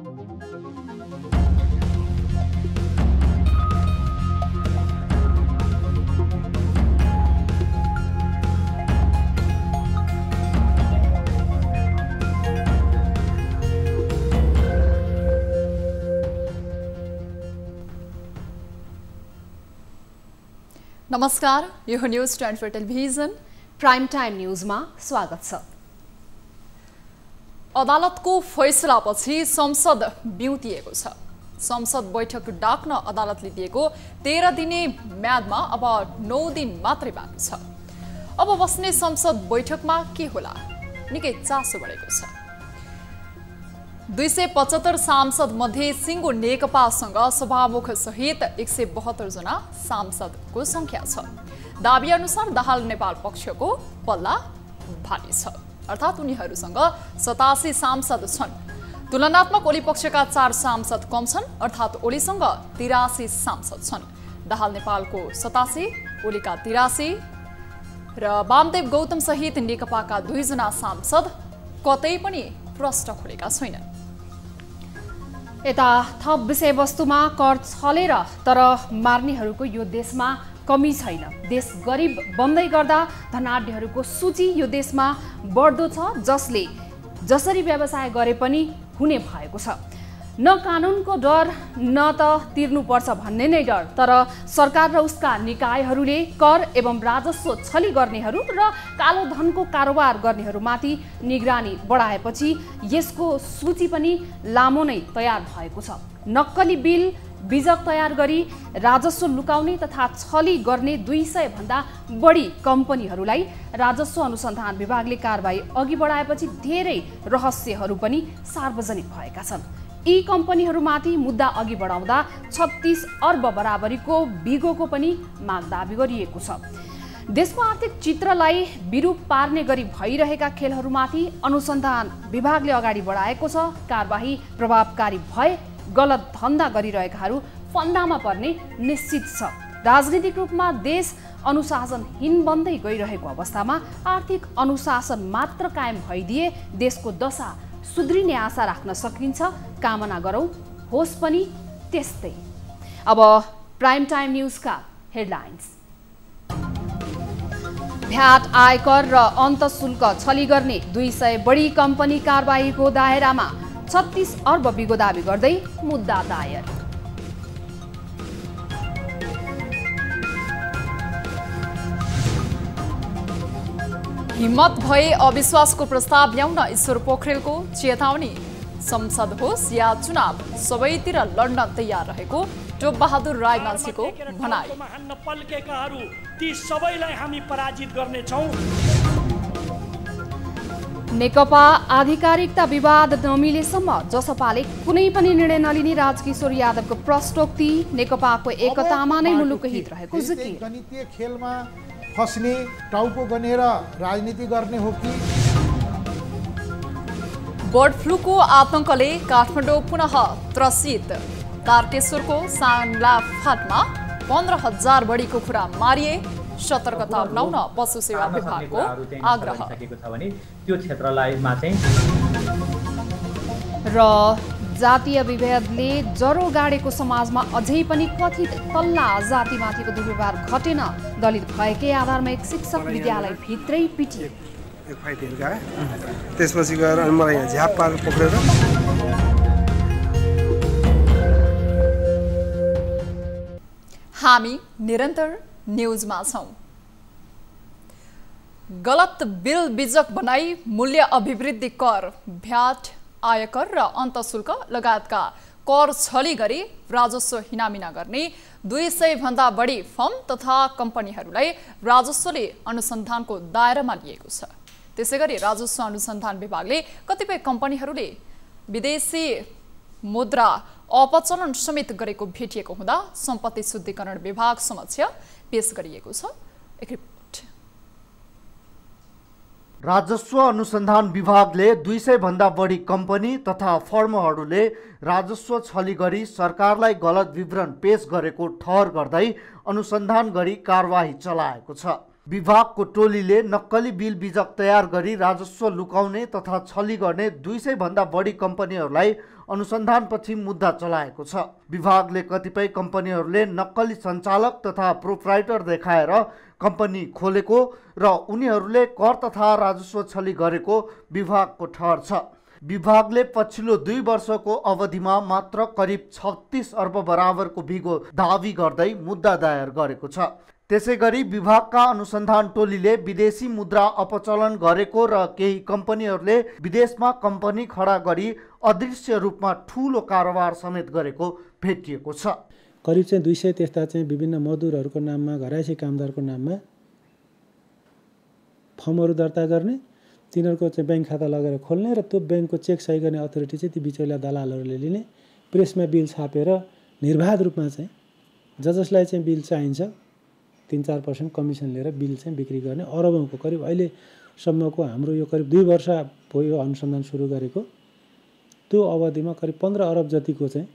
नमस्कार, यो news 24 television prime time न्यूजमा स्वागत छ। अदालतको फैसलापछि संसद बिउतिएको छ। संसद बैठक डाक्न अदालतले दिएको 13 दिने म्यादमा अब 9 दिन मात्रै बाँकी छ। अब बस्ने संसद बैठकमा के होला, निकै चासो बढेको छ। 275 सांसद मध्ये सिङ्गो नेकपासँग सभामुख सहित 172 जना सांसदको संख्या छ। दाबी अनुसार दाहाल नेपाल पक्षको पल्ला भारी छ, अर्थात् उनीहरूसँग 87 सांसद छन्। तुलनात्मक ओली पक्षका 4 सांसद कम छन्, अर्थात् ओलीसँग 83 सांसद छन्। दाहाल नेपालको 87, ओलीका 83 र वामदेव गौतम सहित नेकपाका 2 जना सांसद कतै पनि प्रश्न खोलेका छैनन्। यता थप विषयवस्तुमा कर छलेर तर मार्नेहरूको यो देशमा कमी छैन। देश गरिब बन्दै गर्दा धनाढ्यहरूको सूची यो देशमा बढ्दो छ, जसले जसरी व्यवसाय गरे पनि हुने भएको छ। न कानुनको डर न त तिर्नुपर्छ भन्ने नै डर, तर सरकार र उसका निकायहरूले कर एवं राजस्व छली गर्नेहरू र कालो धनको कारोबार गर्नेहरूमाथि निगरानी बढाएपछि यसको सूची पनि लामो नै तयार भएको छ। नक्कली बिल बिजक तयार गरी राजस्व लुकाउने तथा छली गर्ने 200 भन्दा बढी कम्पनीहरूलाई राजस्व अनुसन्धान विभागले कारबाही अघि बढाएपछि धेरै रहस्यहरू पनि सार्वजनिक भएका छन्। यी कम्पनीहरूमाथि मुद्दा अघि बढाउँदा 36 अर्ब बराबरीको बिगोको पनि माग दाबी गरिएको छ। देशको आर्थिक चित्रलाई विरूप पार्ने गरी भइरहेका खेलहरूमाथि अनुसन्धान विभागले अगाडि बढाएको छ। कारबाही प्रभावकारी भए गलत धन्दा गरिरहेकाहरू फन्दामा पर्ने निश्चित छ। राजनीतिक रूपमा देश अनुशासनहीन बन्दै गइरहेको अवस्थामा आर्थिक अनुशासन मात्र कायम भइदिए देशको दशा सुध्रिने आशा राख्न सकिन्छ। कामना गरौँ, होस् पनि त्यस्तै। अब प्राइम टाइम न्यूजका हेडलाइन्स। भ्याट, आयकर र अन्तशुल्क छली गर्ने 200 बढी कम्पनी कारबाहीको दायरामा 36 अर्ब बिगो दाबी गर्दै मुद्दा दायर। हिम्मत भए अविश्वासको प्रस्ताव ल्याउन ईश्वर पोखरेलको चेतावनी। संसद होस् या चुनाव, सबैतिर लड्न तयार रहेको टोप बहादुर रायमाझीको भनाइ। ती सबैलाई हामी पराजित गर्नेछौँ। नेकपा आधिकारिकता विवाद नमिलेसम्म जसपाले कुनै पनि निर्णय नलिने राजकिशोर यादवको प्रश्नोक्ति। नेकपाको एकतामा नै मुलुकको हित रहेको जिकिर। गणितीय खेलमा फस्ने, टाउको गनेर राजनीति गर्ने हो कि? बर्ड फ्लूको आतंकले काठमाडौँ पुनः त्रसित। तारकेश्वरको साङ्ला फाटमा 15,000 बढी कुखुरा मारिए। सतर्कता अपनाउन पशु सेवा विभागको आग्रह। त्यो क्षेत्रलाईमा चाहिँ र जातीय विभेदले जरो गाडेको समाजमा अझै पनि कथित तल्ला जातिमाथिको दुर्व्यवहार घटेन। दलित भएकै आधारमा एक शिक्षक विद्यालय भित्रै पिटिए। एक फाइट हेर्का त्यसपछि गएर अनि मलाई यहाँ झ्याप पारेर पक्रेर। हामी निरन्तर न्यूजमा छौं। गलत बिल बिजक बनाई मूल्य अभिवृद्धि कर, भ्याट, आयकर र अन्तशुल्क लगायतका कर छली गरी राजस्व हिनामिना गर्ने 200 भन्दा बढी फर्म तथा कम्पनीहरूलाई राजस्वले अनुसन्धानको दायरामा लिएको छ। त्यसैगरी राजस्व अनुसन्धान विभागले कतिपय कम्पनीहरूले विदेशी मुद्रा अपचलन समेत गरेको भेटिएको हुँदा सम्पत्ति शुद्धिकरण विभाग समक्ष पेश गरिएको छ। एक रिपोर्ट। राजस्व अनुसन्धान विभागले 200 भन्दा बढी कम्पनी तथा फर्महरूले राजस्व छली गरी सरकारलाई गलत विवरण पेश गरेको ठहर गर्दै अनुसन्धान गरी कारवाही चलाएको छ। विभागको टोलीले नक्कली बिल बिजक तयार गरी राजस्व लुकाउने तथा छली गर्ने 200 भन्दा बढी कम्पनीहरूलाई अनुसन्धानपछि मुद्दा चलाएको छ। विभागले कतिपय कम्पनीहरूले नक्कली सञ्चालक तथा प्रोप्राइटर देखाएर कम्पनी खोलेको र उनीहरूले कर तथा राजस्व छली गरेको विभागको ठहर छ। विभागले पछिल्लो 2 वर्षको अवधिमा मात्र करिब 36 अर्ब बराबरको बिगो दावी गर्दै मुद्दा दायर गरेको छ। त्यसैगरी विभागका अनुसन्धान टोलीले विदेशी मुद्रा अपचलन गरेको र केही कम्पनीहरूले विदेशमा कम्पनी खडा गरी अदृश्य रूपमा ठूलो कारोबार समेत गरेको भेटिएको छ। करिब चाहिँ 200 त्यस्ता चाहिँ विभिन्न मजदुरहरूको नाममा घरायसी कामदारको नाममा फर्महरू दर्ता गर्ने, तिनीहरूको चाहिँ ब्याङ्क खाता लगेर खोल्ने र त्यो ब्याङ्कको चेक सही गर्ने अथोरिटी चाहिँ ती बिचौलिया दलालहरूले लिने, प्रेसमा बिल छापेर निर्बाध रूपमा चाहिँ जसलाई चाहिँ बिल चाहिन्छ 3-4% कमिसन लिएर बिल चाहिँ बिक्री गर्ने। अरबौँको करिब अहिलेसम्मको हाम्रो यो करिब 2 वर्ष भयो अनुसन्धान सुरु गरेको, त्यो अवधिमा करिब 15 अरब जतिको चाहिँ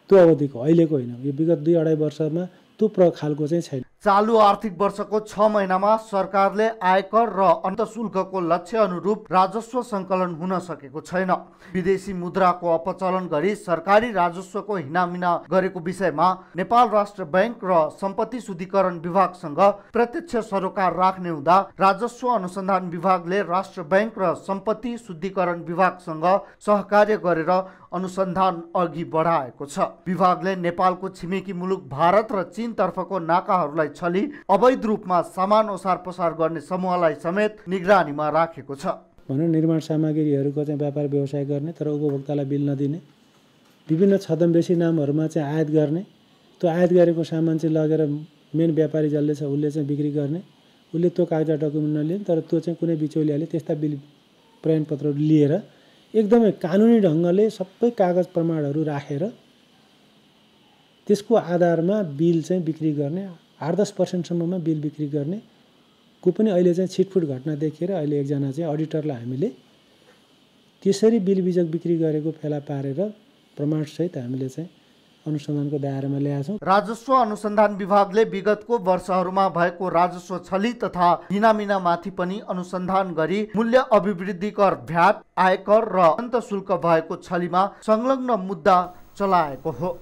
त्यो अवधिको, अहिलेको होइन, यो विगत 2-2.5 वर्षमा त्यो खालको चाहिँ छैन। चालु आर्थिक वर्षको 6 महिनामा सरकारले आयकर र अन्तशुल्कको लक्ष्य अनुरूप राजस्व सङ्कलन हुन सकेको छैन। विदेशी मुद्राको अपचलन गरी सरकारी राजस्वको हिनामिना गरेको विषयमा नेपाल राष्ट्र ब्याङ्क र सम्पत्ति शुद्धिकरण विभागसँग प्रत्यक्ष सरोकार राख्ने हुँदा राजस्व अनुसन्धान विभागले राष्ट्र ब्याङ्क र सम्पत्ति शुद्धिकरण विभागसँग सहकार्य गरेर अनुसन्धान अघि बढाएको छ। विभागले नेपालको छिमेकी मुलुक भारत र चीन तर्फको नाकाहरूलाई छली अवैध रूपमा सामान ओसार पसार गर्ने समूहलाई समेत निगरानीमा राखेको छ। भनौँ निर्माण सामग्रीहरूको चाहिँ व्यापार व्यवसाय गर्ने तर उपभोक्तालाई बिल नदिने, विभिन्न छदमबेसी नामहरूमा चाहिँ आयात गर्ने, त्यो आयात गरेको सामान चाहिँ लगेर मेन व्यापारी जसले छ उसले चाहिँ बिक्री गर्ने, उसले त्यो कागजात डकुमेन्ट नलिने तर त्यो चाहिँ कुनै बिचौलियाले त्यस्ता बिल प्रमाणपत्रहरू लिएर एकदमै कानुनी ढङ्गले सबै कागज प्रमाणहरू राखेर त्यसको आधारमा बिल चाहिँ बिक्री गर्ने, 8-10% सम्ममा बिल बिक्री गर्ने को पनि अहिले चाहिँ छिटफुट घटना देखेर अहिले एकजना चाहिँ अडिटरलाई हामीले त्यसरी बिल बिजक बिक्री गरेको फेला पारेर प्रमाणसहित हामीले चाहिँ अनुसन्धानको दायरामा ल्याएका छौँ। राजस्व अनुसन्धान विभागले विगतको वर्षहरूमा भएको राजस्व छली तथा हिनामिनामाथि पनि अनुसन्धान गरी मूल्य अभिवृद्धि कर, भ्याट, आयकर र अन्तशुल्क भएको छलीमा संलग्न मुद्दा चलाएको हो।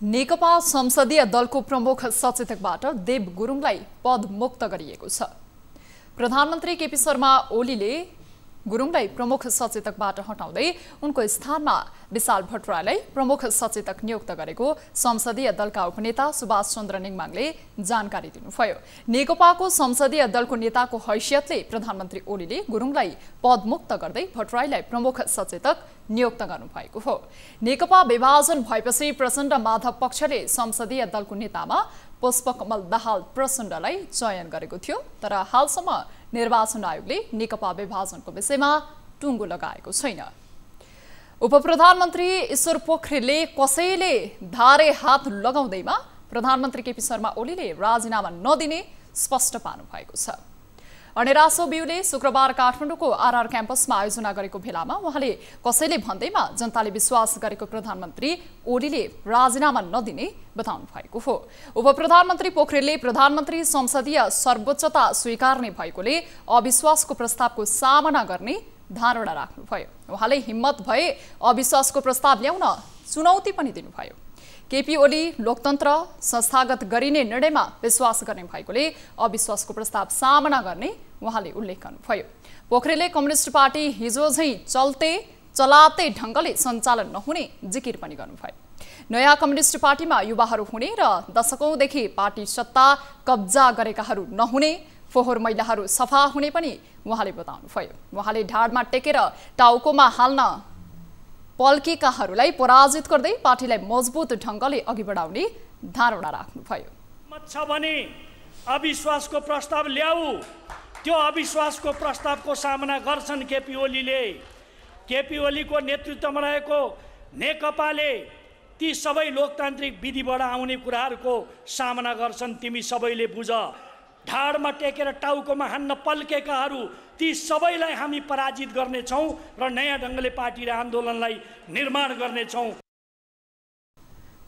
नेकपा संसदीय दलको प्रमुख सचेतकबाट देव गुरुङलाई पदमुक्त गरिएको छ। प्रधानमन्त्री केपी शर्मा ओलीले गुरुङलाई प्रमुख सचेतकबाट हटाउँदै उनको स्थानमा विशाल भट्टराईलाई प्रमुख सचेतक नियुक्त गरेको संसदीय दलका उपनेता सुभाष चन्द्र नेङमाङले जानकारी दिनुभयो। नेकपाको संसदीय दलको नेताको हैसियतले प्रधानमन्त्री ओलीले गुरुङलाई पदमुक्त गर्दै भट्टराईलाई प्रमुख सचेतक नियुक्त गर्नुभएको हो। नेकपा विभाजन भएपछि प्रचण्ड माधव पक्षले संसदीय दलको नेतामा पुष्पकमल दाहाल प्रचण्डलाई चयन गरेको थियो, तर हालसम्म निर्वाचन आयोगले नेकपा विभाजनको विषयमा टुङ्गो लगाएको छैन। उपप्रधानमन्त्री ईश्वर पोखरेलले कसैले धारे हात लगाउँदैमा प्रधानमन्त्री केपी शर्मा ओलीले राजीनामा नदिने स्पष्ट पार्नु भएको छ। अनेरासो ब्यूले शुक्रबार काठमाडौँको आरआर क्याम्पसमा आयोजना गरेको भेलामा उहाँले कसैले भन्दैमा जनताले विश्वास गरेको प्रधानमन्त्री ओलीले राजीनामा नदिने बताउनु भएको हो। उपप्रधानमन्त्री पोखरेलले प्रधानमन्त्री संसदीय सर्वोच्चता स्वीकार्ने भएकोले अविश्वासको प्रस्तावको सामना गर्ने धारणा राख्नुभयो। उहाँले हिम्मत भए अविश्वासको प्रस्ताव ल्याउन चुनौती पनि दिनुभयो। केपी ओली लोकतन्त्र संस्थागत गरिने निर्णयमा विश्वास गर्ने भएकोले अविश्वासको प्रस्ताव सामना गर्ने उहाँले उल्लेख गर्नुभयो। पोखरेलले कम्युनिस्ट पार्टी हिजो झैँ चलाते ढङ्गले सञ्चालन नहुने जिकिर पनि गर्नुभयो। नयाँ कम्युनिस्ट पार्टीमा युवाहरू हुने र दशकौंदेखि पार्टी सत्ता कब्जा गरेकाहरू नहुने, फोहोर मैलाहरू सफा हुने पनि उहाँले बताउनुभयो। उहाँले ढाडमा टेकेर टाउकोमा हाल्न पल्केकाहरूलाई पराजित गर्दै पार्टीलाई मजबुत ढङ्गले अघि बढाउने धारणा राख्नुभयो। मत छ भने अविश्वासको प्रस्ताव ल्याऊ, त्यो अविश्वासको प्रस्तावको सामना गर्छन् केपी ओलीले। केपी ओलीको नेतृत्वमा रहेको नेकपाले ती सबै लोकतान्त्रिक विधिबाट आउने कुराहरूको सामना गर्छन्। तिमी सबैले बुझ, ढाडमा टेकेर टाउकोमा हान्न पल्केकाहरू ती सबैलाई हामी पराजित गर्नेछौँ र नयाँ ढङ्गले पार्टी र आन्दोलनलाई निर्माण गर्नेछौँ।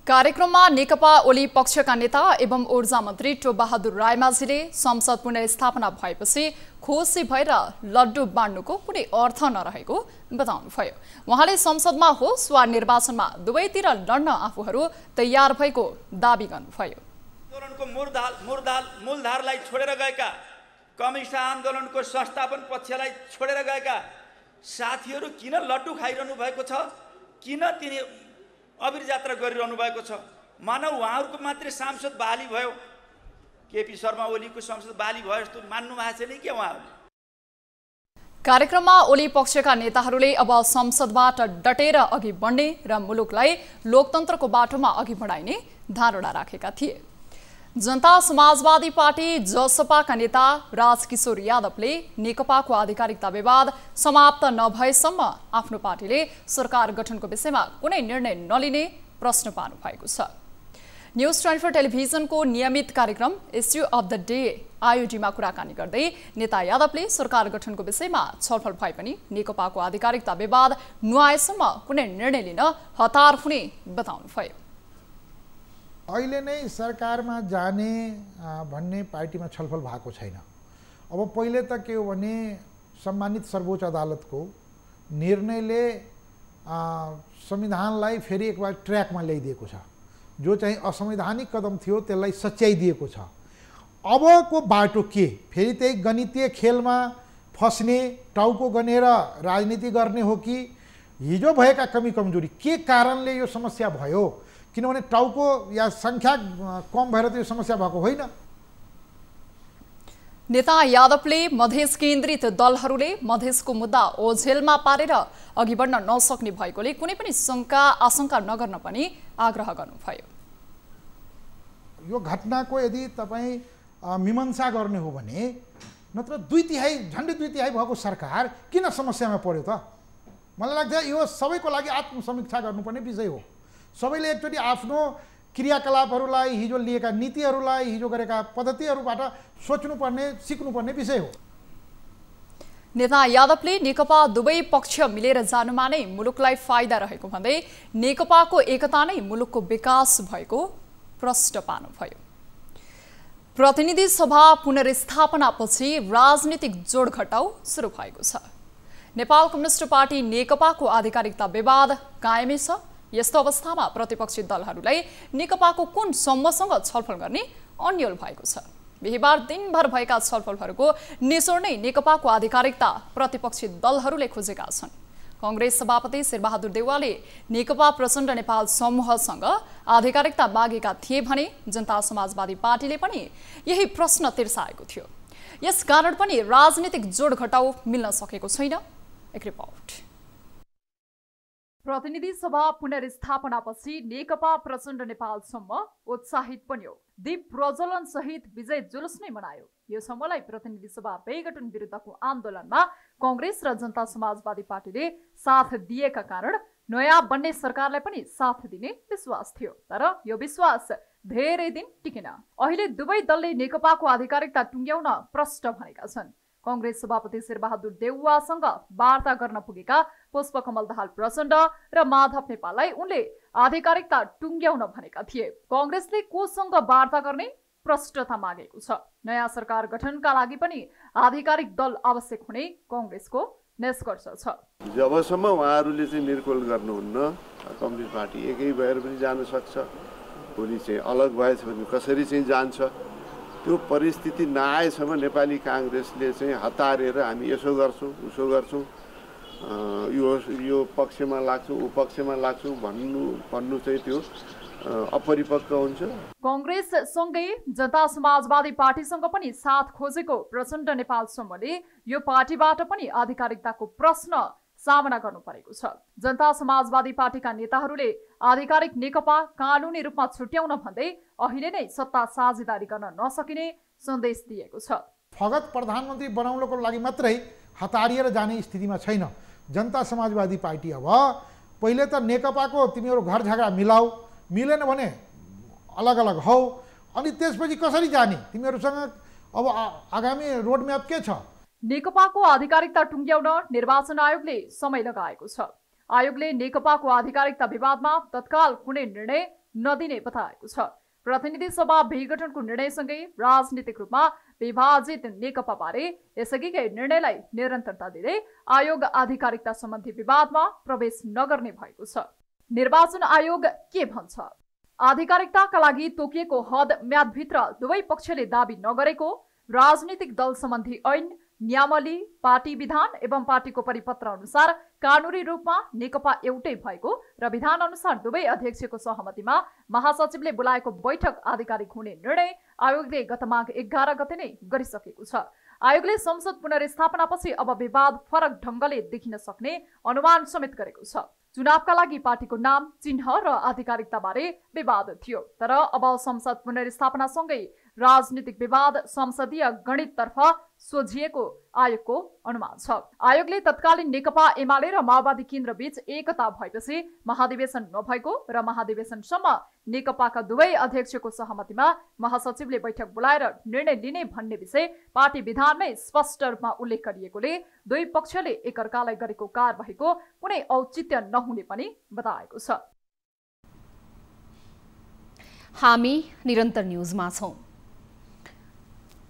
कार्यक्रममा नेकपा ओली पक्षका नेता एवं ऊर्जा मन्त्री टोपबहादुर रायमाझीले संसद पुनर्स्थापना भएपछि खुसी भएर लड्डु बाँड्नुको कुनै अर्थ नरहेको बताउनुभयो। उहाँले संसदमा होस् वा निर्वाचनमा दुवैतिर लड्न आफूहरू तयार भएको दावी गर्नुभयो। आन्दोलनको मूलधारलाई छोडेर गएका, कम्युनिस्ट आन्दोलनको संस्थापन पक्षलाई छोडेर गएका साथीहरू किन लड्डु खाइरहनु भएको छ, किन तिनी अबिर यात्रा गरिरहनु भएको छ? मानव उहाँहरूको मात्रै सांसद बहाली भयो, केपी शर्मा ओलीको संसद बहाली भयो जस्तो मान्नु भएको छैन के उहाँहरूले? कार्यक्रममा ओली पक्षका नेताहरूले अब संसदबाट डटेर अघि बढ्ने र मुलुकलाई लोकतन्त्रको बाटोमा अघि बढाइने धारणा राखेका थिए। जनता समाजवादी पार्टी जसपाका नेता राजकिशोर यादवले नेकपाको आधिकारिकता विवाद समाप्त नभएसम्म आफ्नो पार्टीले सरकार गठनको विषयमा कुनै निर्णय नलिने प्रश्न पार्नु भएको छ। न्युज 24 टेलिभिजनको नियमित कार्यक्रम इस्यु अफ द डे आयोडीमा कुराकानी गर्दै नेता यादवले सरकार गठनको विषयमा छलफल भए पनि नेकपाको आधिकारिकता विवाद नुहाएसम्म कुनै निर्णय लिन हतार हुने बताउनुभयो। अहिले नै सरकारमा जाने भन्ने पार्टीमा छलफल भएको छैन। अब पहिले त के हो भने सम्मानित सर्वोच्च अदालतको निर्णयले संविधानलाई फेरि एक बार ट्र्याकमा ल्याइदिएको छ। जो चाहिँ असंवैधानिक कदम थियो त्यसलाई सच्याइदिएको छ। अबको बाटो के? फेरि त्यही गणितीय खेलमा फस्ने, टाउको गनेर राजनीति गर्ने हो कि हिजो भएका कमी कमजोरी के कारणले यो समस्या भयो? किनभने टाउको या संख्या कम भएर त यो समस्या भएको होइन। नेता यादवले मधेस केन्द्रित दलहरूले मधेसको मुद्दा ओझेलमा पारेर अघि बढ्न नसक्ने भएकोले कुनै पनि शंका आशंका नगर्न पनि आग्रह गर्नुभयो। यो घटनाको यदि तपाईँ मीमांसा गर्ने हो भने नत्र 2/3 झन्डै 2/3 भएको सरकार किन समस्यामा पर्यो त? मलाई लाग्छ यो सबैको लागि आत्मसमीक्षा गर्नुपर्ने विषय हो। सबैले एकचोटि आफ्नो क्रियाकलापहरूलाई, हिजो लिएका नीतिहरूलाई, हिजो गरेका पद्धतिहरूबाट सोच्नुपर्ने, सिक्नुपर्ने विषय हो। नेता यादवले नेकपा दुवै पक्ष मिलेर जानुमा नै मुलुकलाई फाइदा रहेको भन्दै नेकपाको एकता नै मुलुकको विकास भएको प्रश्न पार्नुभयो। प्रतिनिधि सभा पुनर्स्थापनापछि राजनीतिक जोडघटाउ सुरु भएको छ। नेपाल कम्युनिस्ट पार्टी नेकपाको आधिकारिकता विवाद कायमै छ। यस्तो अवस्थामा प्रतिपक्षी दलहरूलाई नेकपाको कुन समूहसँग छलफल गर्ने अन्यल भएको छ। बिहिबार दिनभर भएका छलफलहरूको निचोड नै नेकपाको आधिकारिकता प्रतिपक्षी दलहरूले खोजेका छन्। कांग्रेस सभापति शेरबहादुर देउवाले नेकपा प्रचण्ड नेपाल समूहसँग आधिकारिकता मागेका थिए भने जनता समाजवादी पार्टीले पनि यही प्रश्न तिर्साएको थियो। यसकारण पनि राजनीतिक जोडघटाउ मिल्न सकेको छैन। एक रिपोर्ट। प्रतिनिधि सभा पुनर्स्थापनापछि नेकपा प्रचण्ड नेपाल समूह उत्साहित बन्यो। दीप प्रज्वलन सहित विजय जुलुस नै मनायो। यो समूहलाई प्रतिनिधि सभा बेगठन विरुद्धको आन्दोलनमा कांग्रेस र जनता समाजवादी पार्टीले साथ दिएका कारण नयाँ बन्ने सरकारलाई पनि साथ दिने विश्वास थियो। तर यो विश्वास धेरै दिन टिकेन। अहिले दुवै दलले नेकपाको आधिकारिकता टुङ्ग्याउन प्रष्ट भनेका छन्। कांग्रेस सभापति शेरबहादुर देउवासँग वार्ता गर्न पुगेका पुष्पकमल दाहाल प्रचण्ड र माधव नेपाललाई उनले आधिकारिकता टुङ्ग्याउन भनेका थिए। कांग्रेसले कोसँग वार्ता गर्ने प्रष्टता मागेको छ। नयाँ सरकार गठनका लागि पनि आधिकारिक दल आवश्यक हुने कांग्रेसको निष्कर्ष छ। जबसम्म उहाँहरूले चाहिँ निर्कोल गर्नुहुन्न, कम्युनिस्ट पार्टी एकै भएर पनि जान सक्छ। भोलि चाहिँ अलग भएछ भने कसरी चाहिँ जान्छ, त्यो परिस्थिति नआएसम्म नेपाली कांग्रेसले चाहिँ हतारेर हामी यसो गर्छौँ उसो गर्छौँ, यो पक्षमा लाग्छौँ ऊ पक्षमा लाग्छौँ भन्नु चाहिँ त्यो अपरिपक्व हुन्छ। कांग्रेस सँगै जनता समाजवादी पार्टीसँग पनि साथ खोजेको प्रचण्ड नेपाल समूहले यो पार्टीबाट पनि आधिकारिकताको प्रश्न सामना गर्नु परेको छ। जनता समाजवादी पार्टीका नेताहरूले आधिकारिक नेकपा कानुनी रूपमा छुट्याउन भन्दै अहिले नै सत्ता साझेदारी गर्न नसकिने सन्देश दिएको छ। फगत प्रधानमन्त्री बनाउनको लागि मात्रै हतारिएर जाने स्थितिमा छैन जनता समाजवादी पार्टी। अब पहिले त नेकपाको तिमीहरू घर झगडा मिलाऊ, मिलेन भने अलग अलग हौ, अनि त्यसपछि कसरी जाने? तिमीहरूसँग अब आगामी रोडम्याप के छ? नेकपाको आधिकारिकता टुङ्ग्याउन निर्वाचन आयोगले समय लगाएको छ। आयोगले नेकपाको आधिकारिकता विवादमा तत्काल कुनै निर्णय नदिने बताएको छ। प्रतिनिधि सभा विघटनको निर्णयसँगै राजनीतिक रूपमा विभाजित नेकपाबारे यसअघिकै निर्णयलाई निरन्तरता दिँदै आयोग आधिकारिकता सम्बन्धी विवादमा प्रवेश नगर्ने भएको छ। निर्वाचन आयोग के भन्छ? आधिकारिकताका लागि तोकिएको हद म्यादभित्र दुवै पक्षले दाबी नगरेको, राजनीतिक दल सम्बन्धी ऐन, नियमावली, पार्टी विधान एवं पार्टीको परिपत्र अनुसार कानुनी रूपमा नेकपा एउटै भएको र विधान अनुसार दुवै अध्यक्षको सहमतिमा महासचिवले बोलाएको बैठक आधिकारिक हुने निर्णय आयोगले गत माघ 11 गते नै गरिसकेको छ। आयोगले संसद पुनर्स्थापनापछि अब विवाद फरक ढङ्गले देखिन सक्ने अनुमान समेत गरेको छ। चुनावका लागि पार्टीको नाम, चिन्ह र आधिकारिकताबारे विवाद थियो, तर अब संसद पुनर्स्थापनासँगै राजनीतिक विवाद संसदीय गणिततर्फ सोझिएको आयोगको अनुमान छ। आयोगले तत्कालीन नेकपा एमाले र माओवादी केन्द्र बीच एकता भएपछि महाधिवेशन नभएको र महाधिवेशनसम्म नेकपाका दुवै अध्यक्षको सहमतिमा महासचिवले बैठक बोलाएर निर्णय लिने भन्ने विषय पार्टी विधानमै स्पष्ट रूपमा उल्लेख गरिएकोले दुई पक्षले एकअर्कालाई गरेको कारबाहीको कुनै औचित्य नहुने पनि बताएको छ। हामी निरन्तर न्यूजमा छौं।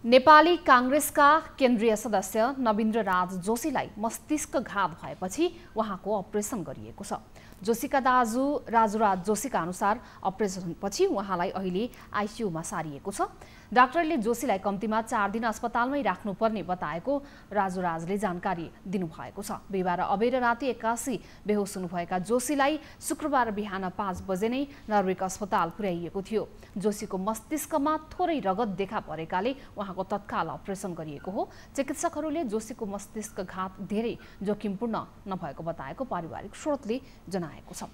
नेपाली कांग्रेसका केन्द्रीय सदस्य नवीन्द्र राज जोशीलाई मस्तिष्कघात भएपछि उहाँको अपरेसन गरिएको छ। जोशीका दाजु राजुराज जोशीका अनुसार अपरेसनपछि उहाँलाई अहिले आइसियुमा सारिएको छ। डाक्टरले जोशीलाई कम्तीमा 4 दिन अस्पतालमै राख्नुपर्ने बताएको राजुराजले जानकारी दिनुभएको छ। बिहिबार अबेर राति 81 बेहोस हुनुभएका जोशीलाई शुक्रबार बिहान 5 बजे नै नर्वेक अस्पताल पुर्याइएको थियो। जोशीको मस्तिष्कमा थोरै रगत देखा परेकाले उहाँको तत्काल अपरेसन गरिएको हो। चिकित्सकहरूले जोशीको मस्तिष्कघात धेरै जोखिमपूर्ण नभएको बताएको पारिवारिक स्रोतले जनाएको छ।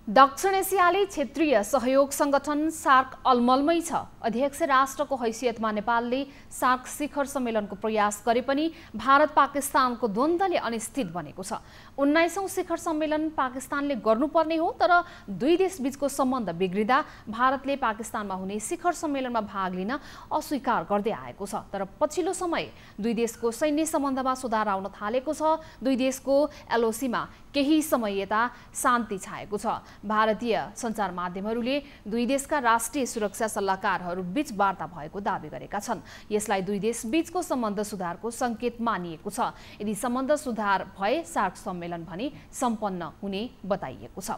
दक्षिण एसियाली क्षेत्रीय सहयोग संगठन सार्क अलमलमै छ। अध्यक्ष राष्ट्रको हैसियतमा नेपालले सार्क शिखर सम्मेलनको प्रयास गरे पनि भारत पाकिस्तानको द्वन्द्वले अनिश्चित बनेको छ। 19औं शिखर सम्मेलन पाकिस्तानले गर्नुपर्ने हो, तर दुई देशबीचको सम्बन्ध बिग्रिँदा भारतले पाकिस्तानमा हुने शिखर सम्मेलनमा भाग लिन अस्वीकार गर्दै आएको छ। तर पछिल्लो समय दुई देशको सैन्य सम्बन्धमा सुधार आउन थालेको छ। दुई देशको एलओसीमा केही समय यता शान्ति छाएको छ। भारतीय सञ्चार माध्यमहरूले दुई देशका राष्ट्रिय सुरक्षा सल्लाहकारहरू बीच वार्ता भएको दावी गरेका छन्। यसलाई दुई देश बीचको सम्बन्ध सुधारको संकेत मानिएको छ। यदि सम्बन्ध सुधार भए सार्क सम्मेलन भने सम्पन्न हुने बताइएको छ।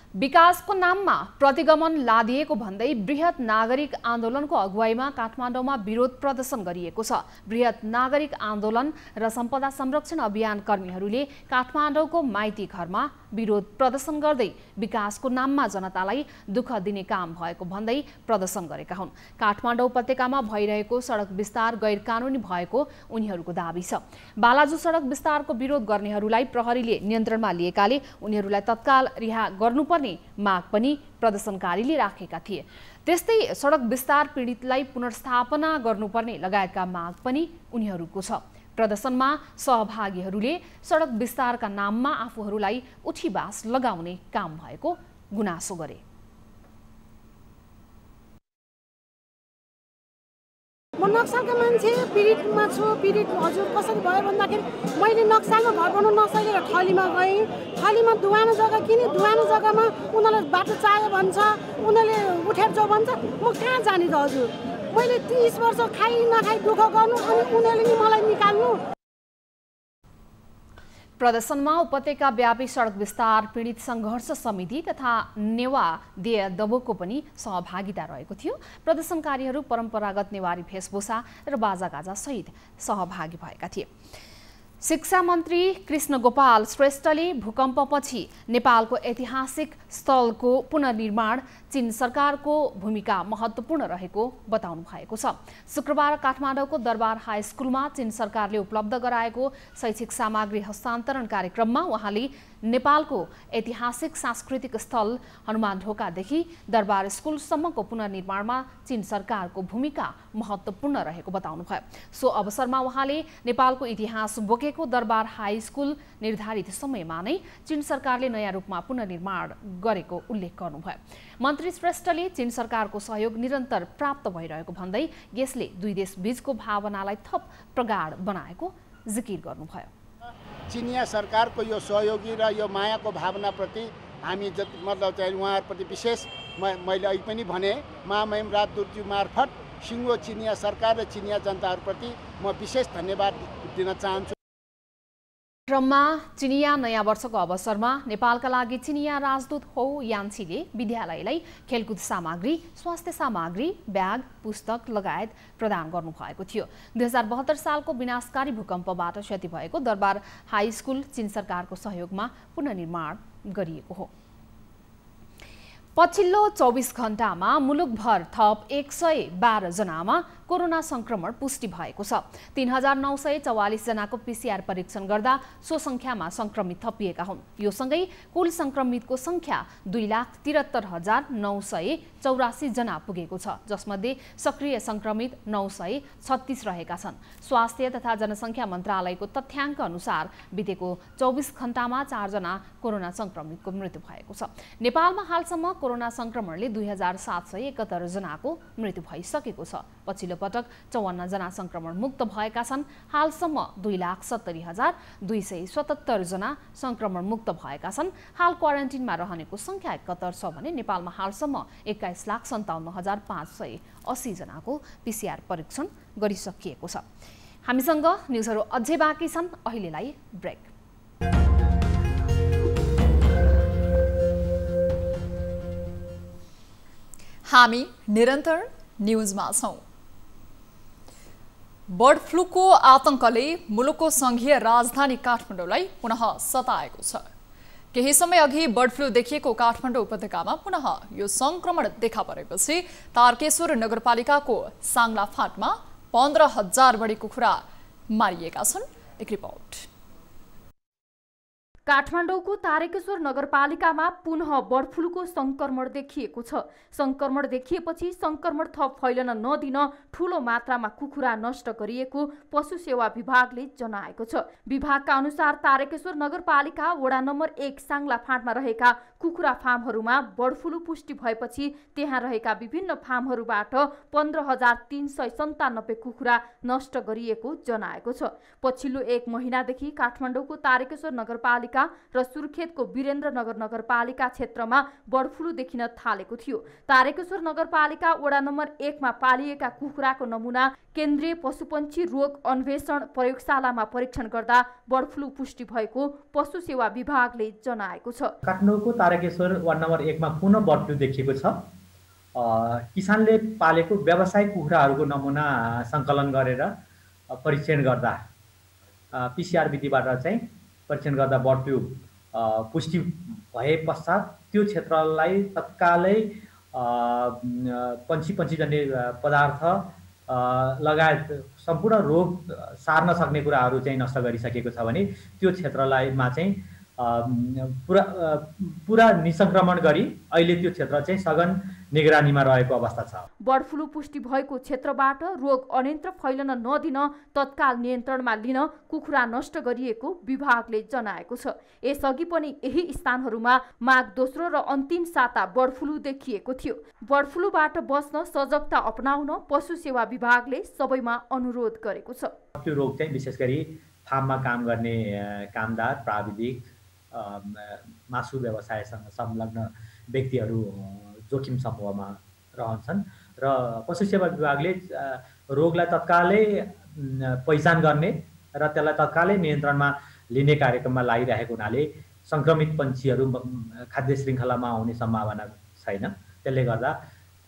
विकासको नाममा प्रतिगमन लादिएको भन्दै बृहत नागरिक आन्दोलनको अगुवाईमा काठमाडौँमा विरोध प्रदर्शन गरिएको छ। बृहत नागरिक आन्दोलन र सम्पदा संरक्षण अभियान कर्मीहरूले काठमाडौँको माइती घरमा विरोध प्रदर्शन गर्दै विकासको नाममा जनतालाई दुःख दिने काम भएको भन्दै प्रदर्शन गरेका हुन्। काठमाडौँ उपत्यकामा भइरहेको सडक विस्तार गैर कानुनी भएको उनीहरूको दाबी छ। बालाजु सडक विस्तारको विरोध गर्नेहरूलाई प्रहरीले नियन्त्रणमा लिएकाले उनीहरूलाई तत्काल रिहा गर्नुपर्ने माग पनि प्रदर्शनकारीले राखेका थिए। त्यस्तै सडक विस्तार पीडितलाई पुनर्स्थापना गर्नुपर्ने लगायतका माग पनि उनीहरूको छ। प्रदर्शनमा सहभागीहरूले सडक विस्तारका नाममा आफूहरूलाई उठीबास लगाउने काम भएको गुनासो गरे। म नक्साका मान्छे पीडितमा छु। पीडित हजुर कसरी भयो भन्दाखेरि मैले नक्सामा घर बनाउन नसकेर थलीमा गएँ। थलीमा दुवानो जग्गा किने, दुवानो जग्गामा उनीहरूलाई बाटो चाहियो भन्छ, उनीहरूले उठेर जाऊ भन्छ। म कहाँ जाने त हजुर? मैले 30 वर्ष खाइ नखाइ दुःख गर्नु अनि उनीहरूले नि मलाई निकाल्नु। प्रदर्शनमा उपत्यका व्यापी सडक विस्तार पीडित सङ्घर्ष समिति तथा नेवा देय दबोको पनि सहभागिता रहेको थियो। प्रदर्शनकारीहरू परम्परागत नेवारी वेशभूषा र बाजागाजा सहित सहभागी भएका थिए। शिक्षा मन्त्री कृष्ण गोपाल श्रेष्ठले भूकम्पपछि नेपालको ऐतिहासिक स्थलको पुनर्निर्माण चीन सरकारको भूमिका महत्त्वपूर्ण रहेको बताउनु भएको छ। शुक्रबार काठमाडौँको दरबार हाई स्कुलमा चीन सरकारले उपलब्ध गराएको शैक्षिक सामग्री हस्तान्तरण कार्यक्रममा उहाँले नेपालको ऐतिहासिक सांस्कृतिक स्थल हनुमान ढोकादेखि दरबार स्कुलसम्मको पुनर्निर्माणमा चीन सरकारको भूमिका महत्त्वपूर्ण रहेको बताउनुभयो। सो अवसरमा उहाँले नेपालको इतिहास बोकेको दरबार हाई स्कुल निर्धारित समयमा नै चीन सरकारले नयाँ रूपमा पुनर्निर्माण गरेको उल्लेख गर्नुभयो। मन्त्री श्रेष्ठले चीन सरकारको सहयोग निरन्तर प्राप्त भइरहेको भन्दै यसले दुई देश बीचको भावनालाई थप प्रगाढ बनाएको जिकिर गर्नुभयो। चिनिया सरकारको यो सहयोगी र यो मायाको भावनाप्रति हामी मतलब चाहिँ उहाँहरूप्रति विशेष मैले अहिले पनि भने महामहिम राजदूतज्यू मार्फत सिङ्गो चिनिया सरकार र चिनिया जनताहरूप्रति म विशेष धन्यवाद दिन चाहन्छु। क्रममा चिनिया नयाँ वर्षको अवसरमा नेपालका लागि चिनिया राजदूत हो यान्छीले विद्यालयलाई खेलकुद सामग्री, स्वास्थ्य सामग्री, ब्याग, पुस्तक लगायत प्रदान गर्नुभएको थियो। 2072 सालको विनाशकारी भूकम्पबाट क्षति भएको दरबार हाई स्कुल चीन सरकारको सहयोगमा पुनर्निर्माण गरिएको हो। पछिल्लो 24 घण्टामा मुलुकभर थप 112 जनामा कोरोना संक्रमण पुष्टि भएको छ। 3944 जनाको पीसीआर परीक्षण गर्दा सो संख्यामा संक्रमित थपिएका हुन्। यो सँगै कुल संक्रमितको संख्या 2,73,984 जना पुगेको छ, जसमध्ये सक्रिय संक्रमित 936 रहेका छन्। स्वास्थ्य तथा जनसंख्या मन्त्रालयको तथ्याङ्क अनुसार बितेको 24 घण्टामा 4 जना कोरोना संक्रमितको मृत्यु भएको छ। नेपालमा हालसम्म कोरोना संक्रमणले 2771 जनाको मृत्यु भइसकेको छ। पछिल्लो पटक 54 जना संक्रमण मुक्त भएका छन्। हालसम्म 2,70,277 जना संक्रमण मुक्त भएका छन्। हाल क्वारेन्टिनमा रहनेको संख्या 71 छ भने नेपालमा हालसम्म 21,57,580 जनाको पीसीआर परीक्षण गरिसकिएको छ। हामीसँग न्युजहरू अझै बाँकी छन्, अहिलेलाई ब्रेक। हामी निरन्तर न्युजमा छौं। बर्ड फ्लूको आतंकले मुलुकको संघीय राजधानी काठमाडौँलाई पुनः सताएको छ। केही समय अघि बर्ड फ्लू देखिएको काठमाडौँ उपत्यकामा पुनः यो संक्रमण देखा परेपछि तारकेश्वर नगरपालिकाको साङ्ला फाँटमा 15,000 बढी कुखुरा मारिएका छन्। एक रिपोर्ट। काठमाडौँको तारकेश्वर नगरपालिकामा पुनः बर्ड फ्लूको संक्रमण देखिएको छ। संक्रमण देखिएपछि संक्रमण थप फैलन नदिन ठूलो मात्रामा कुखुरा नष्ट गरिएको पशु सेवा विभागले जनाएको छ। विभागका अनुसार तारकेश्वर नगरपालिका वडा नम्बर 1 साङ्ला फाँटमा रहेका कुखुरा फार्महरूमा बर्ड फ्लू पुष्टि भएपछि त्यहाँ रहेका विभिन्न फार्महरूबाट 15,397 कुखुरा नष्ट गरिएको जनाएको छ। पछिल्लो 1 महिनादेखि काठमाडौँको तारकेश्वर नगरपालिका र सुर्खेतको वीरेन्द्रनगर नगरपालिका क्षेत्रमा बर्ड फ्लू देखिन थालेको थियो। तारकेश्वर नगरपालिका वडा नम्बर 1 मा पालिएका कुखुराको नमुना केन्द्रीय पशुपन्छी रोग अन्वेषण प्रयोगशालामा परीक्षण गर्दा बर्ड फ्लू पुष्टि भएको पशु सेवा विभागले जनाएको छ। काठमाडौँको तारकेश्वर वार्ड नम्बर 1 मा पुनः बर्ड फ्लू देखिएको छ। किसानले पालेको व्यावसायिक कुखुराहरूको नमुना सङ्कलन गरेर परीक्षण गर्दा पीसीआर विधिबाट चाहिँ परीक्षण गर्दा बर्ड फ्लू पुष्टि भए पश्चात त्यो क्षेत्रलाई तत्कालै पन्छीजन्य पदार्थ लगायत सम्पूर्ण रोग सार्न सक्ने कुराहरू चाहिँ नष्ट गरिसकेको छ भने त्यो क्षेत्रलाईमा चाहिँ पुरा निसंक्रमण गरी अहिले त्यो क्षेत्र चाहिँ सघन निगरानीमा रहेको अवस्था छ। बर्ड फ्लू पुष्टि भएको क्षेत्रबाट रोग अन्यत्र फैलन नदिन तत्काल नियन्त्रणमा लिन कुखुरा नष्ट गरिएको विभागले जनाएको छ। यसअघि पनि यही स्थानहरूमा माघ दोस्रो र अन्तिम साता बर्ड फ्लू देखिएको थियो। बर्ड फ्लूबाट बच्न सजगता अपनाउन पशु सेवा विभागले सबैमा अनुरोध गरेको छ। त्यो रोग चाहिँ विशेष गरी फार्ममा काम गर्ने कामदार, प्राविधिक, मासु व्यवसायसँग संलग्न व्यक्तिहरू जोखिम समूहमा रहन्छन् र पशु सेवा विभागले रोगलाई तत्कालै पहिचान गर्ने र त्यसलाई तत्कालै नियन्त्रणमा लिने कार्यक्रममा लागिरहेको हुनाले संक्रमित पन्छीहरू खाद्य श्रृङ्खलामा आउने सम्भावना छैन। त्यसले गर्दा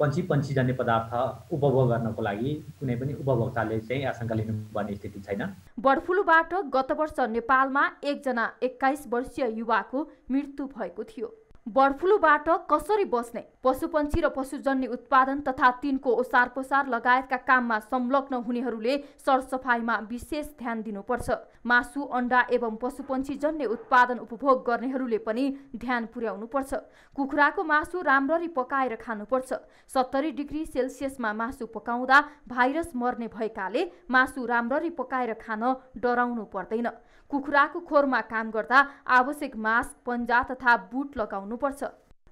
पन्छीजन्य पदार्थ उपभोग गर्नको लागि कुनै पनि उपभोक्ताले चाहिँ आशंका लिनुपर्ने स्थिति छैन। बर्ड फ्लूबाट गत वर्ष नेपालमा 1 जना 21 वर्षीय युवाको मृत्यु भएको थियो। बर्ड फ्लूबाट कसरी बस्ने, पशुपन्छी र पशुजन्य उत्पादन तथा तिनको ओसार पोसार लगायतका काममा संलग्न हुनेहरूले सरसफाइमा विशेष ध्यान दिनुपर्छ। मासु, अण्डा एवं पशुपन्छीजन्य उत्पादन उपभोग गर्नेहरूले पनि ध्यान पुर्याउनुपर्छ। कुखुराको मासु राम्ररी पकाएर खानुपर्छ। 70 डिग्री सेल्सियसमा मासु पकाउँदा भाइरस मर्ने भएकाले मासु राम्ररी पकाएर खान डराउनु पर्दैन। कुखुराको खोरमा काम गर्दा आवश्यक मास्क, पन्जा तथा बुट लगाउनुपर्छ।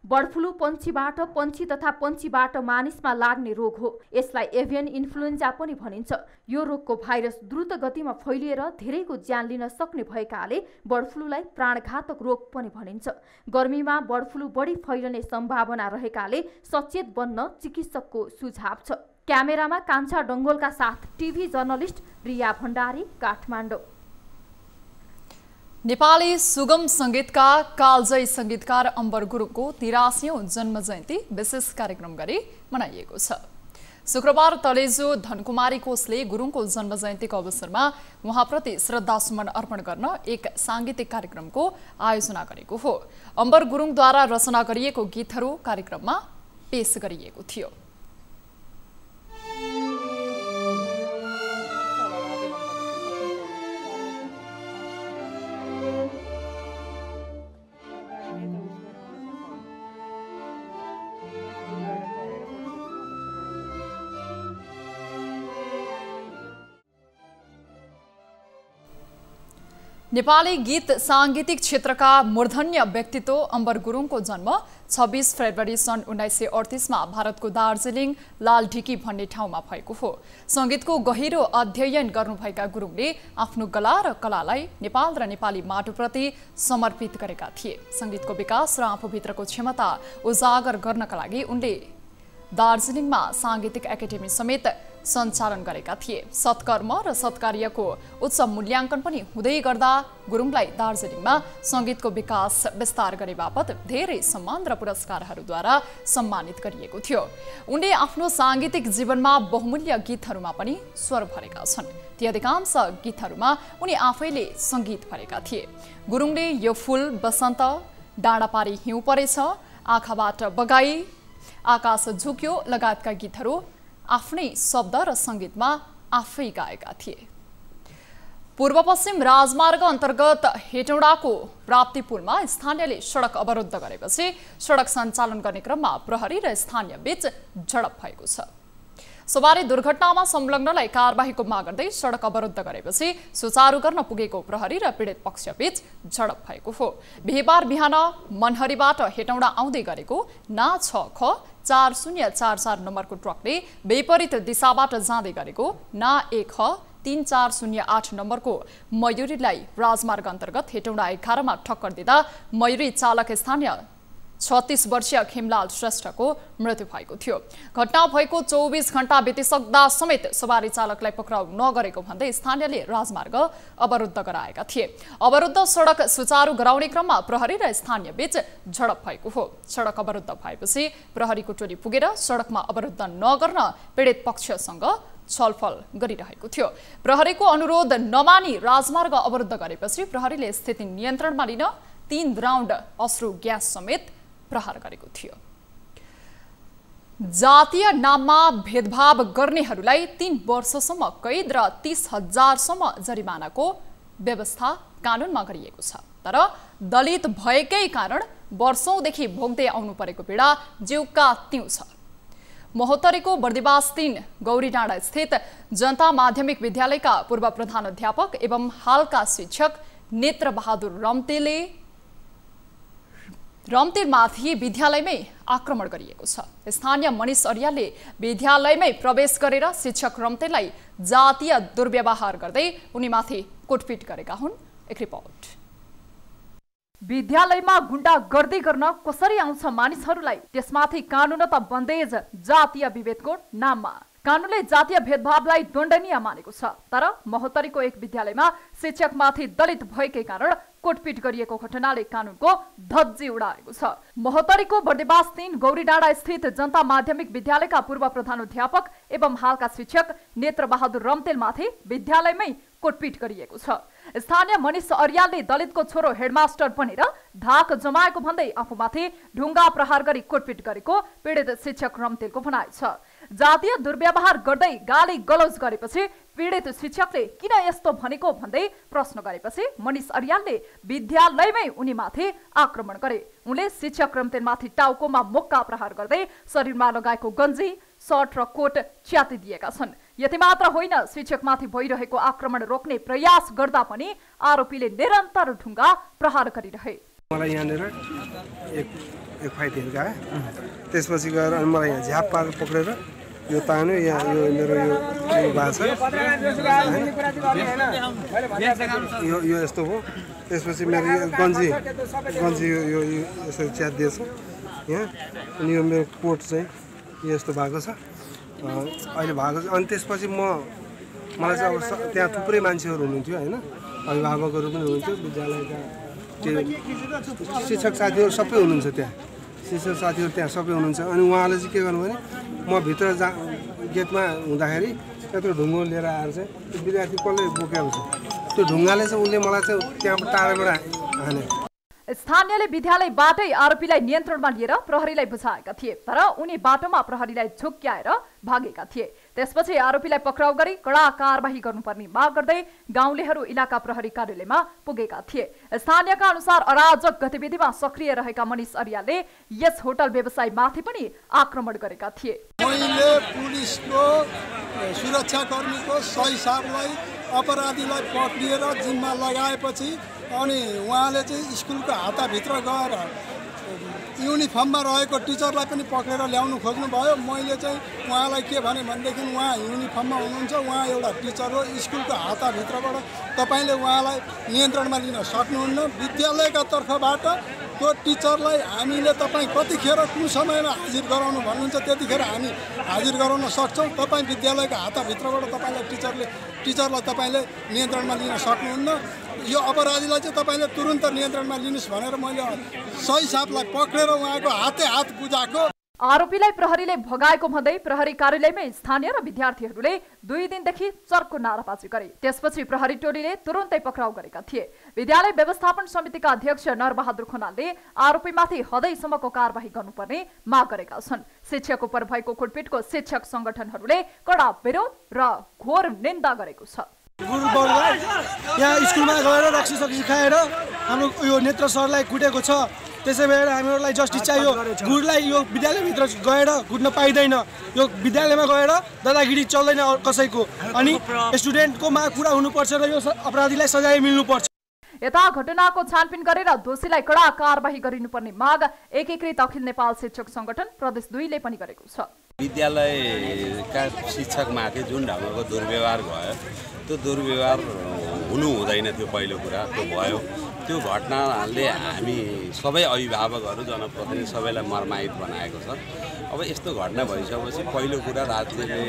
बर्ड फ्लू पन्छीबाट पन्छी तथा पन्छीबाट मानिसमा लाग्ने रोग हो। यसलाई एभियन इन्फ्लुएन्जा पनि भनिन्छ। यो रोगको भाइरस द्रुत गतिमा फैलिएर धेरैको ज्यान लिन सक्ने भएकाले बर्ड फ्लूलाई प्राणघातक रोग पनि भनिन्छ। गर्मीमा बर्ड फ्लू बढी फैलने सम्भावना रहेकाले सचेत बन्न चिकित्सकको सुझाव छ। क्यामेरामा कान्छा डङ्गोलका साथ टिभी जर्नलिस्ट रिया भण्डारी, काठमाडौँ। नेपाली सुगम संगीतका कालजयी संगीतकार अम्बर गुरुङको 83औं जन्म जयन्ती विशेष कार्यक्रम गरी मनाइएको छ। शुक्रबार तलेजो धनकुमारी कोषले गुरुङको जन्म जयन्तीको अवसरमा उहाँप्रति श्रद्धासुमन अर्पण गर्न एक सांगीतिक कार्यक्रमको आयोजना गरेको हो। अम्बर गुरुङद्वारा रचना गरिएको गीतहरू कार्यक्रममा पेश गरिएको थियो। नेपाली गीत सांगीतिक क्षेत्रका मूर्धन्य व्यक्तित्व अम्बर गुरुङको जन्म 26 फेब्रुअरी सन् 1938 मा भारतको दार्जिलिङ लालढिकी भन्ने ठाउँमा भएको हो। संगीतको गहिरो अध्ययन गर्नुभएका गुरुङले आफ्नो गला र कलालाई नेपाल र नेपाली माटोप्रति समर्पित गरेका थिए। संगीतको विकास र आफूभित्रको क्षमता उजागर गर्नका लागि उनले दार्जिलिङमा सांगीतिक एकाडेमी समेत सञ्चालन गरेका थिए। सत्कर्म र सत्कार्यको उच्च मूल्याङ्कन पनि हुँदै गर्दा गुरुङलाई दार्जिलिङमा संगीतको विकास विस्तार गरे बापत धेरै सम्मान र पुरस्कारहरूद्वारा सम्मानित गरिएको थियो। उनले आफ्नो सांगीतिक जीवनमा बहुमूल्य गीतहरूमा पनि स्वर भरेका छन्। ती अधिकांश गीतहरूमा उनी आफैले संगीत भरेका थिए। गुरुङले यो फूल बसन्त, डाँडा पारी हिउँ परेछ, आँखाबाट बगाई, आकाश झुक्यो लगायतका गीतहरू आफ्नै शब्द र संगीतमा आफै गाएका थिए। पूर्व पश्चिम राजमार्ग अन्तर्गत हेटौडाको प्राप्ति पुलमा स्थानीयले सडक अवरुद्ध गरेपछि सडक सञ्चालन गर्ने क्रममा प्रहरी र स्थानीय बीच झडप भएको छ। सवारी दुर्घटनामा संलग्नलाई कारबाहीको माग गर्दै सडक अवरुद्ध गरेपछि सुचारू गर्न पुगेको प्रहरी र पीडित पक्षबीच झडप भएको हो। बिहीबार बिहान मनहरीबाट हेटौडा आउँदै गरेको ना 6ख 4044 नम्बरको ट्रकले विपरीत दिशाबाट जाँदै गरेको ना 1ख 3408 नम्बरको मयूरीलाई राजमार्ग अन्तर्गत हेटौडा 11 मा ठक्कर दिँदा मयूरी चालक स्थानीय 36 वर्षीय खेमलाल श्रेष्ठको मृत्यु भएको थियो। घटना भएको 24 घण्टा बितिसक्दा समेत सवारी चालकलाई पक्राउ नगरेको भन्दै स्थानीयले राजमार्ग अवरुद्ध गराएका थिए। अवरुद्ध सडक सुचारू गराउने क्रममा प्रहरी र स्थानीय बीच झडप भएको हो। सडक अवरुद्ध भएपछि प्रहरीको टोली पुगेर सडकमा अवरुद्ध नगर्न पीडित पक्षसँग छलफल गरिरहेको थियो। प्रहरीको अनुरोध नमानी राजमार्ग अवरुद्ध गरेपछि प्रहरीले स्थिति नियन्त्रणमा लिन 3 राउन्ड अश्रु ग्यास समेत प्रहार गरेको थियो। जातीय नाममा भेदभाव गर्नेहरूलाई 3 वर्षसम्म कैद र 30,000 सम्म जरिमानाको व्यवस्था कानुनमा गरिएको छ। तर दलित भएकै कारण वर्षौंदेखि भोग्दै आउनु परेको पीडा जीवका त्यौं छ। महोत्तरीको बर्दिवास 3 गौरीडाँडा स्थित जनता माध्यमिक विद्यालयका पूर्व प्रधानाध्यापक एवं हालका शिक्षक नेत्र बहादुर रम्तेलमाथि विद्यालयमै आक्रमण गरिएको छ। स्थानीय मनिष अर्यालले विद्यालयमै प्रवेश गरेर शिक्षक रम्तेललाई जातीय दुर्व्यवहार गर्दै उनीमाथि कुटपिट गरेका हुन्। एक रिपोर्ट। विद्यालयमा गुण्डागर्दी गर्न कसरी आउँछ मानिसहरूलाई, त्यसमाथि कानुनत बन्देज जातीय विभेदको नाममा। कानुनले जातीय भेदभावलाई दण्डनीय मानेको छ। तर महोत्तरीको एक विद्यालयमा शिक्षकमाथि दलित भएकै कारण कुटपिट गरिएको घटनाले कानुनको धज्जी उडाएको छ। महोत्तरीको बर्दिवास 3 गौरीडाँडा स्थित जनता माध्यमिक विद्यालयका पूर्व प्रधानाध्यापक एवं हालका शिक्षक नेत्र बहादुर रम्तेलमाथि विद्यालयमै कुटपिट गरिएको छ। स्थानीय मनिष अर्यालले दलितको छोरो हेडमास्टर बनेर धाक जमाएको भन्दै आफूमाथि ढुङ्गा प्रहार गरी कुटपिट गरेको पीडित शिक्षक रम्तेलको भनाइ छ। जातीय दुर्व्यवहार गर्दै गाली गलौज गरेपछि पीडित शिक्षकले किन यस्तो भनेको भन्दै प्रश्न गरेपछि मनिष अर्यालले विद्यालयमै उनीमाथि आक्रमण गरे। उनले शिक्षक रम्तेलमाथि टाउकोमा मुक्का प्रहार गर्दै शरीरमा लगाएको गन्जी, सर्ट र कोट च्यातिदिएका छन्। यति मात्र होइन, शिक्षकमाथि भइरहेको आक्रमण रोक्ने प्रयास गर्दा पनि आरोपीले निरन्तर ढुङ्गा प्रहार गरिरहे। मलाई यहाँनिर एक फाइट हिर्कायो त्यसपछि गएर अनि मलाई यहाँ झ्याप पारेर पक्रेर यो तान्यो यहाँ यो मेरो यो भएको छ यो यस्तो भयो त्यसपछि मेरो यो गन्जी यो यसरी च्यातिदिएछ यहाँ अनि यो मेरो कोट चाहिँ यस्तो भएको छ अहिले भएको छ अनि त्यसपछि मलाई चाहिँ अब त्यहाँ थुप्रै मान्छेहरू हुनुहुन्थ्यो होइन अभिभावकहरू पनि हुनुहुन्थ्यो विद्यालयका त्यो शिक्षक साथीहरू सबै हुनुहुन्छ त्यहाँ शिक्षक साथीहरू त्यहाँ सबै हुनुहुन्छ अनि उहाँले चाहिँ के गर्नु भने म भित्र गेटमा हुँदाखेरि त्यत्रो ढुङ्गो लिएर आएर चाहिँ त्यो विद्यार्थी कसले बोकेको छ त्यो ढुङ्गाले चाहिँ उसले मलाई चाहिँ त्यहाँ टाढाबाट हाने स्थानीयले विद्यालयबाटै आरोपीलाई नियन्त्रणमा लिएर प्रहरीलाई बुझाएका थिए तर उनी बाटोमा प्रहरीलाई झुक्क्याएर भागेका थिए त्यसपछि आरोपीलाई पक्राउ गरी कडा कारबाही गर्नुपर्ने माग गर्दै गाउँलेहरू इलाका प्रहरी कार्यालयमा पुगेका थिए स्थानीयका अनुसार अराजक गतिविधिमा सक्रिय रहेका मनिष अर्यालले यस होटल व्यवसायमाथि पनि आक्रमण गरेका थिए मैले पुलिसको सुरक्षाकर्मीको सही हिसाबलाई अपराधीलाई पक्रिएर जिम्मा लगाएपछि अनि उहाँले चाहिँ स्कुलको हाताभित्र गएर युनिफर्ममा रहेको टिचरलाई पनि पक्रेर ल्याउनु खोज्नुभयो मैले चाहिँ उहाँलाई के भने भनेदेखि उहाँ युनिफर्ममा हुनुहुन्छ उहाँ एउटा टिचर हो स्कुलको हाताभित्रबाट तपाईँले उहाँलाई नियन्त्रणमा लिन सक्नुहुन्न विद्यालयका तर्फबाट त्यो टिचरलाई हामीले तपाईँ कतिखेर कुन समयमा हाजिर गराउनु भन्नुहुन्छ त्यतिखेर हामी हाजिर गराउन सक्छौँ तपाईँ विद्यालयका हाताभित्रबाट तपाईँलाई टिचरलाई तपाईँले नियन्त्रणमा लिन सक्नुहुन्न यो अपराधीलाई चाहिँ तपाईँले तुरुन्त नियन्त्रणमा लिनुहोस् भनेर मैले सही हिसाबलाई पक्रेर उहाँको हातै हात बुझाएको आरोपीलाई प्रहरीले भगाएको भन्दै प्रहरी कार्यालयमै स्थानीय र विद्यार्थीहरूले 2 दिनदेखि चर्को नाराबाजी गरे त्यसपछि प्रहरी टोलीले तुरुन्तै पक्राउ गरेका थिए विद्यालय व्यवस्थापन समितिका अध्यक्ष नरबहादुर खनालले आरोपीमाथि हदैसम्मको कारबाही गर्नुपर्ने माग गरेका छन् शिक्षक उपर भएको कुटपिटको शिक्षक संगठनहरूले कडा विरोध र घोर निन्दा गरेको छ यहाँ स्कुलमा गएर रक्सी सक्सी खाएर हाम्रो यो नेत्र सरलाई कुटेको छ त्यसै भएर हामीहरूलाई जस्टिस चाहियो गुडलाई यो विद्यालयभित्र गएर कुट्न पाइँदैन यो विद्यालयमा गएर दादागिरी चल्दैन कसैको अनि स्टुडेन्टको माग पुरा हुनुपर्छ र यो अपराधीलाई सजाय मिल्नुपर्छ यता घटनाको छानबिन गरेर दोषीलाई कडा कारबाही गरिनुपर्ने माग एकीकृत अखिल नेपाल शिक्षक संगठन प्रदेश 2 ले पनि गरेको छ विद्यालयका शिक्षकमाथि जुन ढङ्गको दुर्व्यवहार भयो त्यो दुर्व्यवहार हुनु हुँदैन थियो पहिलो कुरा त्यो भयो त्यो घटनाले हामी सबै अभिभावकहरू जनप्रतिनिधि सबैलाई मर्माहित बनाएको छ अब यस्तो घटना भइसकेपछि पहिलो कुरा राज्यले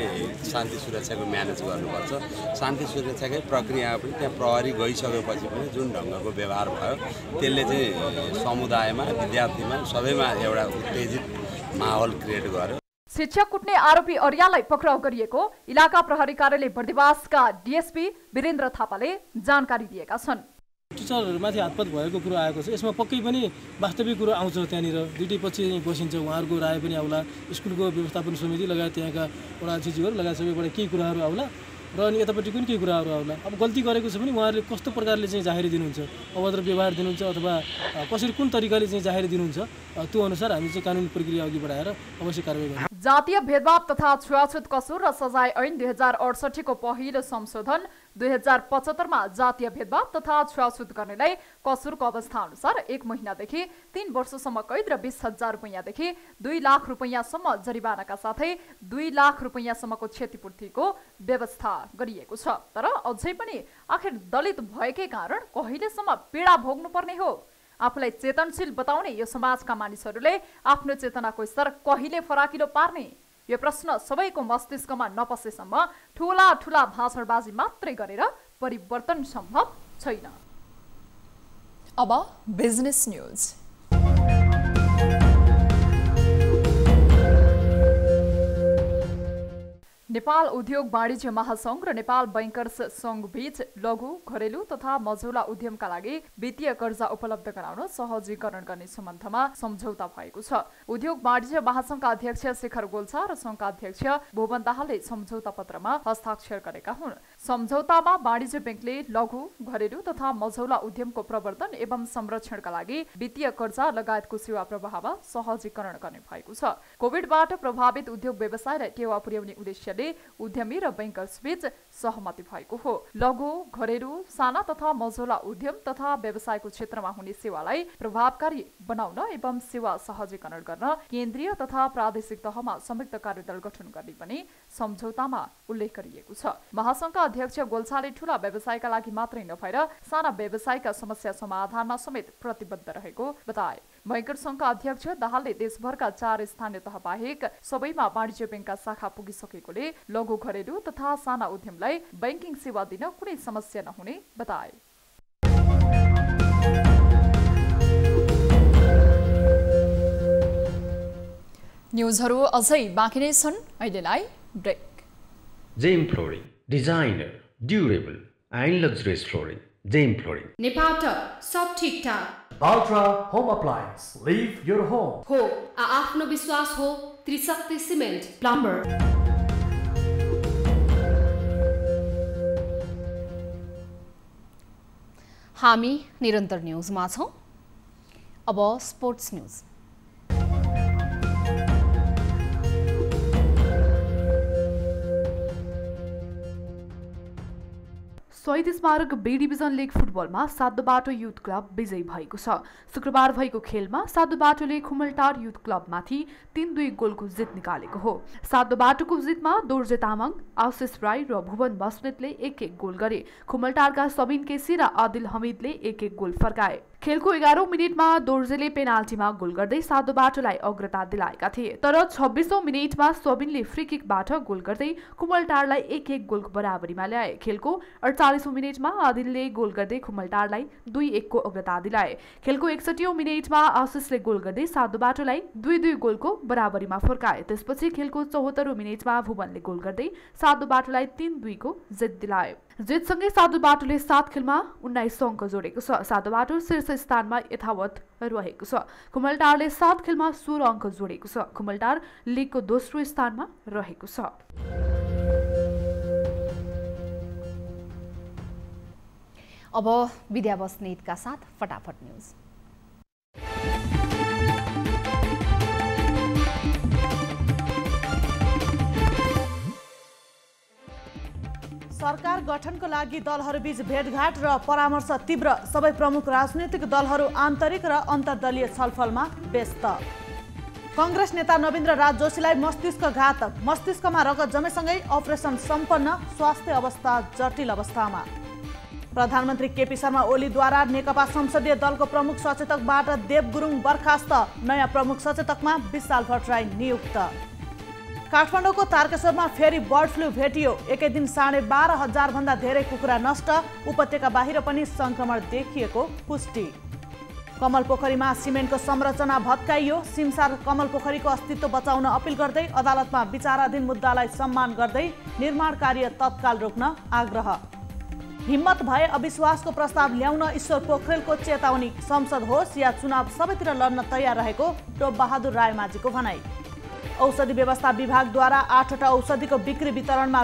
शान्ति सुरक्षाको म्यानेज गर्नुपर्छ शान्ति सुरक्षाकै प्रक्रिया पनि त्यहाँ प्रहरी गइसकेपछि पनि जुन ढङ्गको व्यवहार भयो त्यसले चाहिँ समुदायमा विद्यार्थीमा सबैमा एउटा उत्तेजित माहौल क्रिएट गर्यो शिक्षक कुट्ने आरोपी अर्याललाई पक्राउ गरिएको इलाका प्रहरी कार्यालय बर्दिवासका डीएसपी वीरेन्द्र थापाले जानकारी दिएका छन् टिचरहरूमाथि हातपात भएको कुरो आएको छ यसमा पक्कै पनि वास्तविक कुरो आउँछ त्यहाँनिर दुईटै पछि बसिन्छ उहाँहरूको राय पनि आउला स्कुलको व्यवस्थापन समिति लगायत त्यहाँका वडा अध्यक्षहरू लगायत सबैबाट केही कुराहरू आउला र अनि यतापट्टि पनि केही कुराहरू आउला अब गल्ती गरेको छ भने उहाँहरूले कस्तो प्रकारले चाहिँ जाहेरी दिनुहुन्छ अभद्र व्यवहार दिनुहुन्छ अथवा कसरी कुन तरिकाले चाहिँ जाहेरी दिनुहुन्छ त्यो अनुसार हामी चाहिँ कानुनी प्रक्रिया अघि बढाएर अवश्य कारबाही गर्छौँ जातीय भेदभाव तथा छुवाछुत कसूर र सजाय ऐन 2068 को पहिलो संशोधन 2075 मा जातीय भेदभाव तथा छुवाछुत गर्नेलाई कसुरको अवस्था अनुसार 1 महिनादेखि 3 वर्षसम्म कैद र 20,000 रुपैयाँदेखि 2 लाख रुपैयाँसम्म जरिवानाका साथै 2 लाख रुपैयाँसम्मको क्षतिपूर्तिको व्यवस्था गरिएको छ तर अझै पनि आखिर दलित भएकै कारण कहिलेसम्म पीडा भोग्नु पर्ने हो आफूलाई चेतनशील बताउने यो समाजका मानिसहरूले आफ्नो चेतनाको स्तर कहिले फराकिलो पार्ने यो प्रश्न सबैको मस्तिष्कमा नपसेसम्म ठूला ठूला भाषणबाजी मात्रै गरेर परिवर्तन सम्भव छैन। अब बिजनेस न्यूज। नेपाल उद्योग वाणिज्य महासंघ र नेपाल बैंकर्स संघ बीच लघु घरेलु तथा मझौला उद्यमका लागि वित्तीय कर्जा उपलब्ध गराउन सहजीकरण गर्ने सम्बन्धमा सम्झौता भएको छ। उद्योग वाणिज्य महासंघका अध्यक्ष शेखर गोल्छा र संघका अध्यक्ष भुवन दाहालले सम्झौता पत्रमा हस्ताक्षर गरेका हुन्। सम्झौतामा वाणिज्य बैंकले लघु घरेलु तथा मझौला उद्यमको प्रवर्धन एवं संरक्षणका लागि वित्तीय कर्जा लगायतको सेवा प्रवाहमा सहजीकरण गर्ने भएको छ। कोभिडबाट प्रभावित उद्योग व्यवसायलाई टेवा पुर्याउने उद्देश्यले उद्यमी र बैंकर्स बीच सहमति भएको हो। लघु, घरेलु, साना तथा मझौला उद्यम तथा व्यवसायको क्षेत्रमा हुने सेवालाई प्रभावकारी बनाउन एवं सेवा सहजीकरण गर्न केन्द्रीय तथा प्रादेशिक तहमा संयुक्त कार्यदल गठन गर्ने पनि सम्झौतामा उल्लेख गरिएको छ। महासंघका अध्यक्ष गोल्छाले ठूला व्यवसायका लागि मात्रै नभएर साना व्यवसायका समस्या समाधानमा समेत प्रतिबद्ध रहेको बताए। बैंकर संघका अध्यक्ष दाहालले देशभरका 4 स्थानीय तह बाहेक सबैमा वाणिज्य बैंकका शाखा पुगिसकेकोले लघु, घरेलु तथा साना उद्यमलाई बैंकिङ सेवा दिन कुनै समस्या नहुने बताए। न्युजहरू अझै बाँकी नै छन्, अहिलेलाई break. Gem flooring, designer, durable and luxurious flooring. Gem flooring Nepal त सब ठिकठाक। Baltra home appliance, live your home हो। आफ्नो विश्वास हो त्रिशक्ति सिमेन्ट प्लम्बर। हामी निरन्तर न्युजमा छौं। अब स्पोर्ट्स न्युज। शहीद स्मारक बी डिभिजन लिग फुटबलमा सातोबाटो युथ क्लब विजयी भएको छ। शुक्रबार भएको खेलमा सातोबाटोले खुमलटार युथ क्लबमाथि 3-2 गोलको जित निकालेको हो। सातोबाटोको जितमा दोर्जे तामाङ, आशिष राई र भुवन बस्नेतले 1-1 गोल गरे। खुमलटारका सबिन केसी र आदिल हमिदले 1-1 गोल फर्काए। खेलको 11औं मिनेटमा दोर्जेले पेनाल्टीमा गोल गर्दै सातोबाटोलाई अग्रता दिलाएका थिए, तर 26औं मिनेटमा सबिनले फ्री किकबाट गोल गर्दै खुमलटारलाई 1-1 गोलको बराबरीमा ल्याए। खेलको 48औं मिनेटमा आदिलले गोल गर्दै खुमलटारलाई 2-1 को अग्रता दिलाए। खेलको 61औं मिनेटमा आशिषले गोल गर्दै सातोबाटोलाई 2-2 गोलको बराबरीमा फर्काए। त्यसपछि खेलको 74औं मिनेटमा भुवनले गोल गर्दै सातोबाटोलाई 3-2 को जित दिलाए। जितसँगै सातोबाटोले 7 खेलमा 19 अङ्क जोडेको छ। सातोबाटो शीर्ष स्थानमा यथावत रहेको छ। खुमलटारले 7 खेलमा 16 अङ्क जोडेको छ। खुमलटार लिगको दोस्रो स्थानमा रहेको छ। अब विद्या बस्नेतका साथ फटाफट न्युज। सरकार गठनको लागि दलहरूबीच भेटघाट र परामर्श तीव्र। सबै प्रमुख राजनीतिक दलहरू आन्तरिक र अन्तर्दलीय छलफलमा व्यस्त। कांग्रेस नेता नवीन्द्र राज जोशीलाई मस्तिष्कघात, मस्तिष्कमा रगत जमेसँगै अपरेसन सम्पन्न, स्वास्थ्य अवस्था जटिल अवस्थामा। प्रधानमन्त्री केपी शर्मा ओलीद्वारा नेकपा संसदीय दलको प्रमुख सचेतकबाट देव गुरुङ बर्खास्त, नयाँ प्रमुख सचेतकमा विशाल भट्टराई नियुक्त। काठमाडौँको तारकेश्वरमा फेरि बर्ड फ्लू भेटियो। एकै दिन 12,500 भन्दा धेरै कुखुरा नष्ट। उपत्यका बाहिर पनि संक्रमण देखिएको पुष्टि। कमल पोखरीमा सिमेन्टको संरचना भत्काइयो। सिमसार कमल पोखरीको अस्तित्व बचाउन अपिल गर्दै अदालतमा विचाराधीन मुद्दालाई सम्मान गर्दै निर्माण कार्य तत्काल रोक्न आग्रह। हिम्मत भए अविश्वासको प्रस्ताव ल्याउन ईश्वर पोखरेलको चेतावनी। संसद होस् या चुनाव सबैतिर लड्न तयार रहेको टोप बहादुर रायमाझीको भनाई। औषधि व्यवस्था विभागद्वारा 8वटा औषधिको बिक्री वितरणमा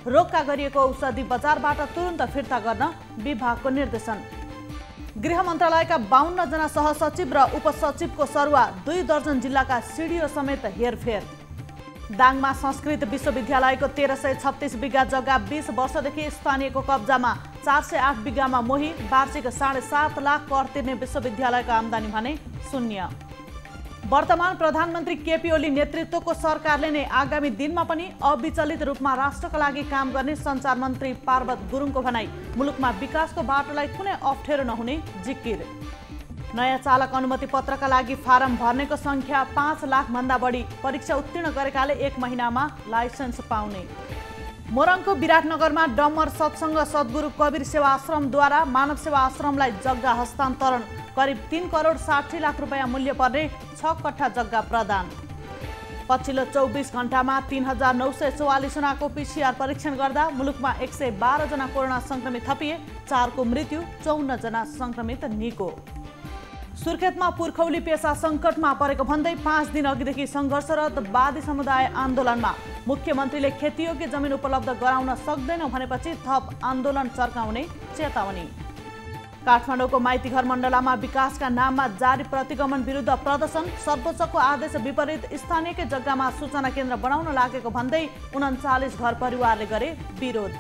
रोक्का गरिएको औषधि बजारबाट तुरुन्त फिर्ता गर्न विभागको निर्देशन। गृह मन्त्रालयका 52 जना सहसचिव र उपसचिवको सरुवा। 2 दर्जन जिल्लाका सिडिओ समेत हेरफेर। दाङमा संस्कृत विश्वविद्यालयको 1336 बिघा जग्गा 20 वर्षदेखि स्थानीयको कब्जामा। 408 बिघामा मोही। वार्षिक 7.5 लाख कर तिर्ने विश्वविद्यालयको आम्दानी भने शून्य। वर्तमान प्रधानमन्त्री केपी ओली नेतृत्वको सरकारले नै आगामी दिनमा पनि अविचलित रूपमा राष्ट्रका लागि काम गर्ने सञ्चार मन्त्री पार्वत गुरुङको भनाई। मुलुकमा विकासको बाटोलाई कुनै अप्ठ्यारो नहुने जिकिर। नयाँ चालक अनुमति पत्रका लागि फारम भर्नेको संख्या 5 लाख भन्दा बढी। परीक्षा उत्तीर्ण गरेकाले 1 महिनामा लाइसेन्स पाउने। मोरङको विराटनगरमा डम्बर सत्सङ्ग सद्गुरु कबीर सेवा आश्रमद्वारा मानव सेवा आश्रमलाई जग्गा हस्तान्तरण। करिब 3 करोड 60 लाख रुपैयाँ मूल्य पर्ने 6 कट्ठा जग्गा प्रदान। पछिल्लो 24 घण्टामा 3944 जनाको पीसीआर परीक्षण गर्दा मुलुकमा 112 जना कोरोना संक्रमित थपिए। 4 को मृत्यु, 54 जना संक्रमित निको। सुर्खेतमा पुर्खौली पेसा सङ्कटमा परेको भन्दै 5 दिन अघिदेखि सङ्घर्षरत वादी समुदाय आन्दोलनमा। मुख्यमन्त्रीले खेतीयोग्य जमिन उपलब्ध गराउन सक्दैनौ भनेपछि थप आन्दोलन चर्काउने चेतावनी। काठमाडौँको माइतीघर मण्डलामा विकासका नाममा जारी प्रतिगमन विरुद्ध प्रदर्शन। सर्वोच्चको आदेश विपरीत स्थानीयकै जग्गामा सूचना केन्द्र बनाउन लागेको भन्दै 39 घर परिवारले गरे विरोध।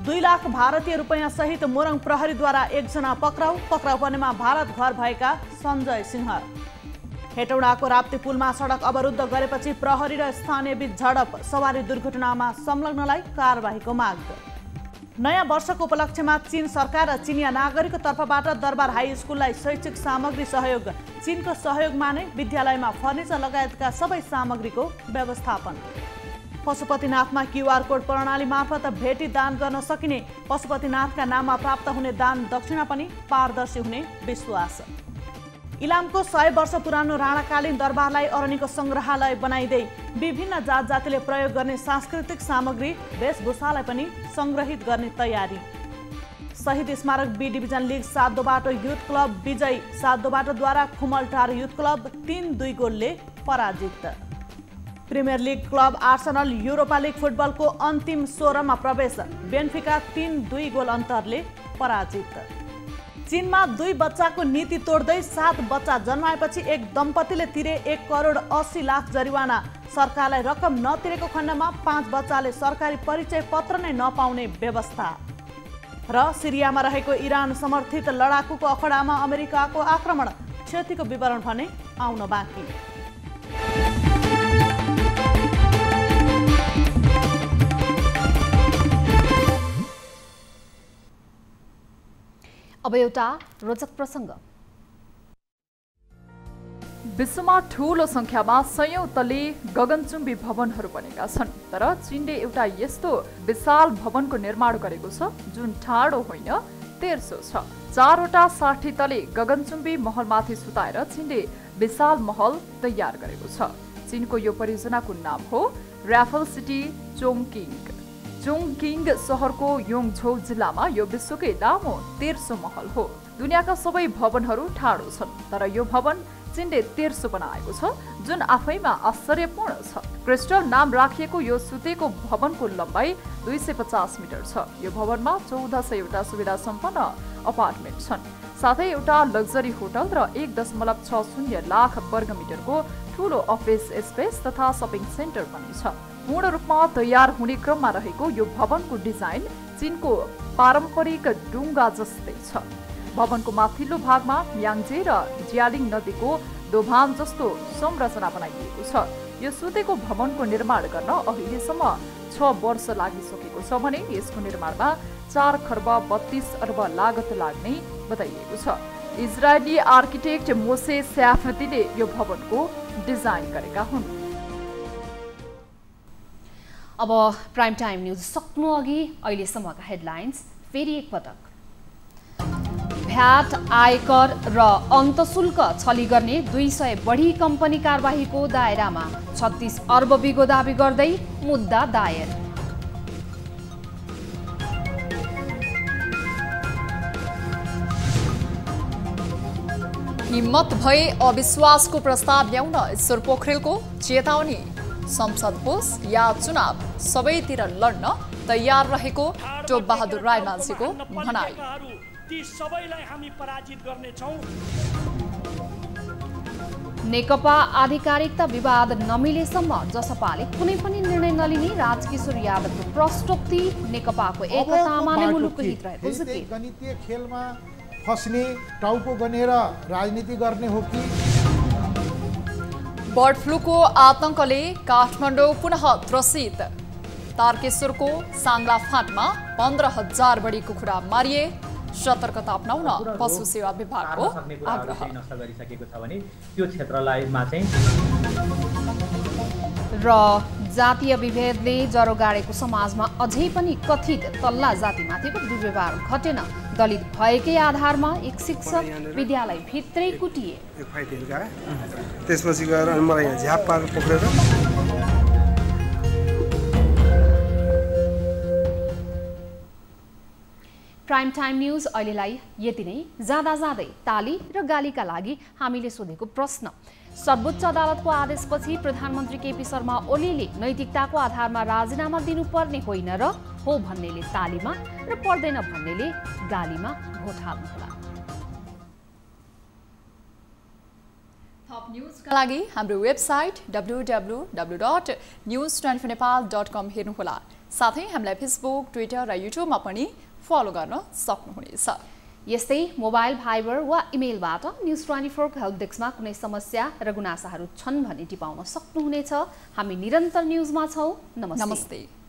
2 लाख भारतीय रुपैयाँ सहित मोरङ प्रहरीद्वारा 1 जना पक्राउ पर्नेमा भारत घर भएका सञ्जय सिंह। हेटौडाको राप्ती पुलमा सडक अवरुद्ध गरेपछि प्रहरी र स्थानीय बीच झडप, सवारी दुर्घटनामा संलग्नलाई कारबाहीको माग। नयाँ वर्षको उपलक्ष्यमा चीन सरकार र चिनिया नागरिकको तर्फबाट दरबार हाई स्कुललाई शैक्षिक सामग्री सहयोग। चीनको सहयोगमा नै विद्यालयमा फर्निचर लगायतका सबै सामग्रीको व्यवस्थापन। पशुपतिनाथमा क्युआर कोड प्रणाली मार्फत भेटी दान गर्न सकिने, पशुपतिनाथका नाममा प्राप्त हुने दान दक्षिणा पनि पारदर्शी हुने विश्वास। इलामको 100 वर्ष पुरानो राणाकालीन दरबारलाई अरण्यको सङ्ग्रहालय बनाइदै विभिन्न जात जातिले प्रयोग गर्ने सांस्कृतिक सामग्री वेशभूषालाई पनि सङ्ग्रहित गर्ने तयारी। Shahid Smarak B division league 7 Dobato youth club विजयी, 7 दोबाटोद्वारा खुमलटार युथ क्लब 3-2 गोलले पराजित। Premier league club Arsenal Europa league फुटबलको अन्तिम 16मा प्रवेश, बेन्फिका 3-2 गोल अन्तरले पराजित। चीनमा 2 बच्चाको नीति तोड्दै 7 बच्चा जन्माएपछि एक दम्पतिले तिरे 1 करोड 80 लाख जरिवाना। सरकारलाई रकम नतिरेको खण्डमा 5 बच्चाले सरकारी परिचय पत्र नै नपाउने व्यवस्था। र सिरियामा रहेको इरान समर्थित लडाकुको अखडामा अमेरिकाको आक्रमण, क्षतिको विवरण भने आउन बाँकी। अब एउटा रोचक प्रसङ्ग। विश्वमा ठूलो संख्यामा सयौं तले गगनचुम्बी भवनहरू बनेका छन्, तर चीनले एउटा यस्तो विशाल भवनको निर्माण गरेको छ जुन ठाडो होइन, तेर्सो छ। 4वटा 60 तले गगनचुम्बी महलमाथि सुताएर चीनले विशाल महल तयार गरेको छ। चीनको यो परियोजनाको नाम हो र्याफल सिटी चोङकिङ। चोङकिङ सहरको योङझौ जिल्लामा यो विश्वकै लामो तेर्सो महल हो। दुनियाँका सबै भवनहरू ठाडो छन्, तर यो भवन चीनले तेर्सो बनाएको छ जुन आफैमा आश्चर्यपूर्ण छ। क्रिस्टल नाम राखिएको यो सुतेको भवनको लम्बाइ 250 मिटर छ। यो भवनमा 1400 सुविधा सम्पन्न अपार्टमेन्ट छन्, साथै एउटा लग्जरी होटल र 1.60 लाख वर्ग मिटरको ठूलो अफिस स्पेस तथा शपिङ सेन्टर पनि छ। पूर्ण रूपमा तयार हुने क्रममा रहेको यो भवनको डिजाइन चीनको पारम्परिक डुङ्गा जस्तै छ। भवनको माथिल्लो भागमा याङजे र जियालिङ नदीको दोभान जस्तो संरचना बनाइएको छ। यो सुतेको भवनको निर्माण गर्न अहिलेसम्म 6 वर्ष लागिसकेको छ भने यसको निर्माणमा 4 खर्ब 32 अर्ब लागत लाग्ने बताइएको छ। इजरायली आर्किटेक्ट मोसे स्याफतीले यो भवनको डिजाइन गरेका हुन्। अब प्राइम टाइम न्यूज सक्नु अघि अहिलेसम्मका हेडलाइन्स फेरि एकपटक। भ्याट, आयकर र अन्तशुल्क छली गर्ने 200 बढी कम्पनी कारबाहीको दायरामा, 36 अर्ब बिगो दाबी गर्दै मुद्दा दायर। हिम्मत भए अविश्वासको प्रस्ताव ल्याउन ईश्वर पोखरेलको चेतावनी। संसद होस् या चुनाव सबैतिर लड्न तयार रहेको टोप बहादुर रायमाझीको भनाई। ती सबैलाई हामी पराजित गर्नेछौँ। नेकपा आधिकारिकता विवाद नमिलेसम्म जसपाले कुनै पनि निर्णय नलिने राजकिशोर यादवको प्रश्नोक्ति। नेकपाको एकतामा नै मुलुकको हित रहेको छ। गणितीय खेलमा फस्ने, टाउको गनेर राजनीति गर्ने हो कि? बर्ड फ्लूको आतंकले काठमाडौँ पुनः त्रसित। तारकेश्वरको साङ्ला फाँटमा 15,000 बढी कुखुरा मारिए। सतर्कता अपनाउन पशु सेवा विभागको आग्रह। नष्ट गरिसकेको छ भने त्यो क्षेत्रलाईमा चाहिँ र जातीय विभेदले जरो गाडेको समाजमा अझै पनि कथित तल्ला जातिमाथिको दुर्व्यवहार घटेन। दलित भएकै आधारमा एक शिक्षक विद्यालय भित्रै कुटिए। त्यसपछि गएर मलाई यहाँ झ्याप पारेर पक्रेर प्राइम टाइम न्यूज अहिलेलाई यति नै। जाँदा जाँदै ताली र गालीका लागि हामीले सोधेको प्रश्न। सर्वोच्च अदालतको आदेशपछि प्रधानमन्त्री केपी शर्मा ओलीले नैतिकताको आधारमा राजीनामा दिनुपर्ने होइन र हो भन्नेले तालीमा र पर्दैन भन्नेले गालीमा भोट हाल्नुहोला। थप न्यूजका लागि हाम्रो वेबसाइट www.news24nepal.com हेर्नुहोला। साथै हामीलाई फेसबुक, ट्विटर र युट्युबमा पनि फलो गर्न सक्नुहुनेछ। यस्तै मोबाइल, भाइबर वा इमेलबाट न्युज 24 को हेल्प डेस्कमा कुनै समस्या र गुनासाहरू छन् भने टिपाउन सक्नुहुनेछ। हामी निरन्तर न्युजमा छौं। नमस्ते।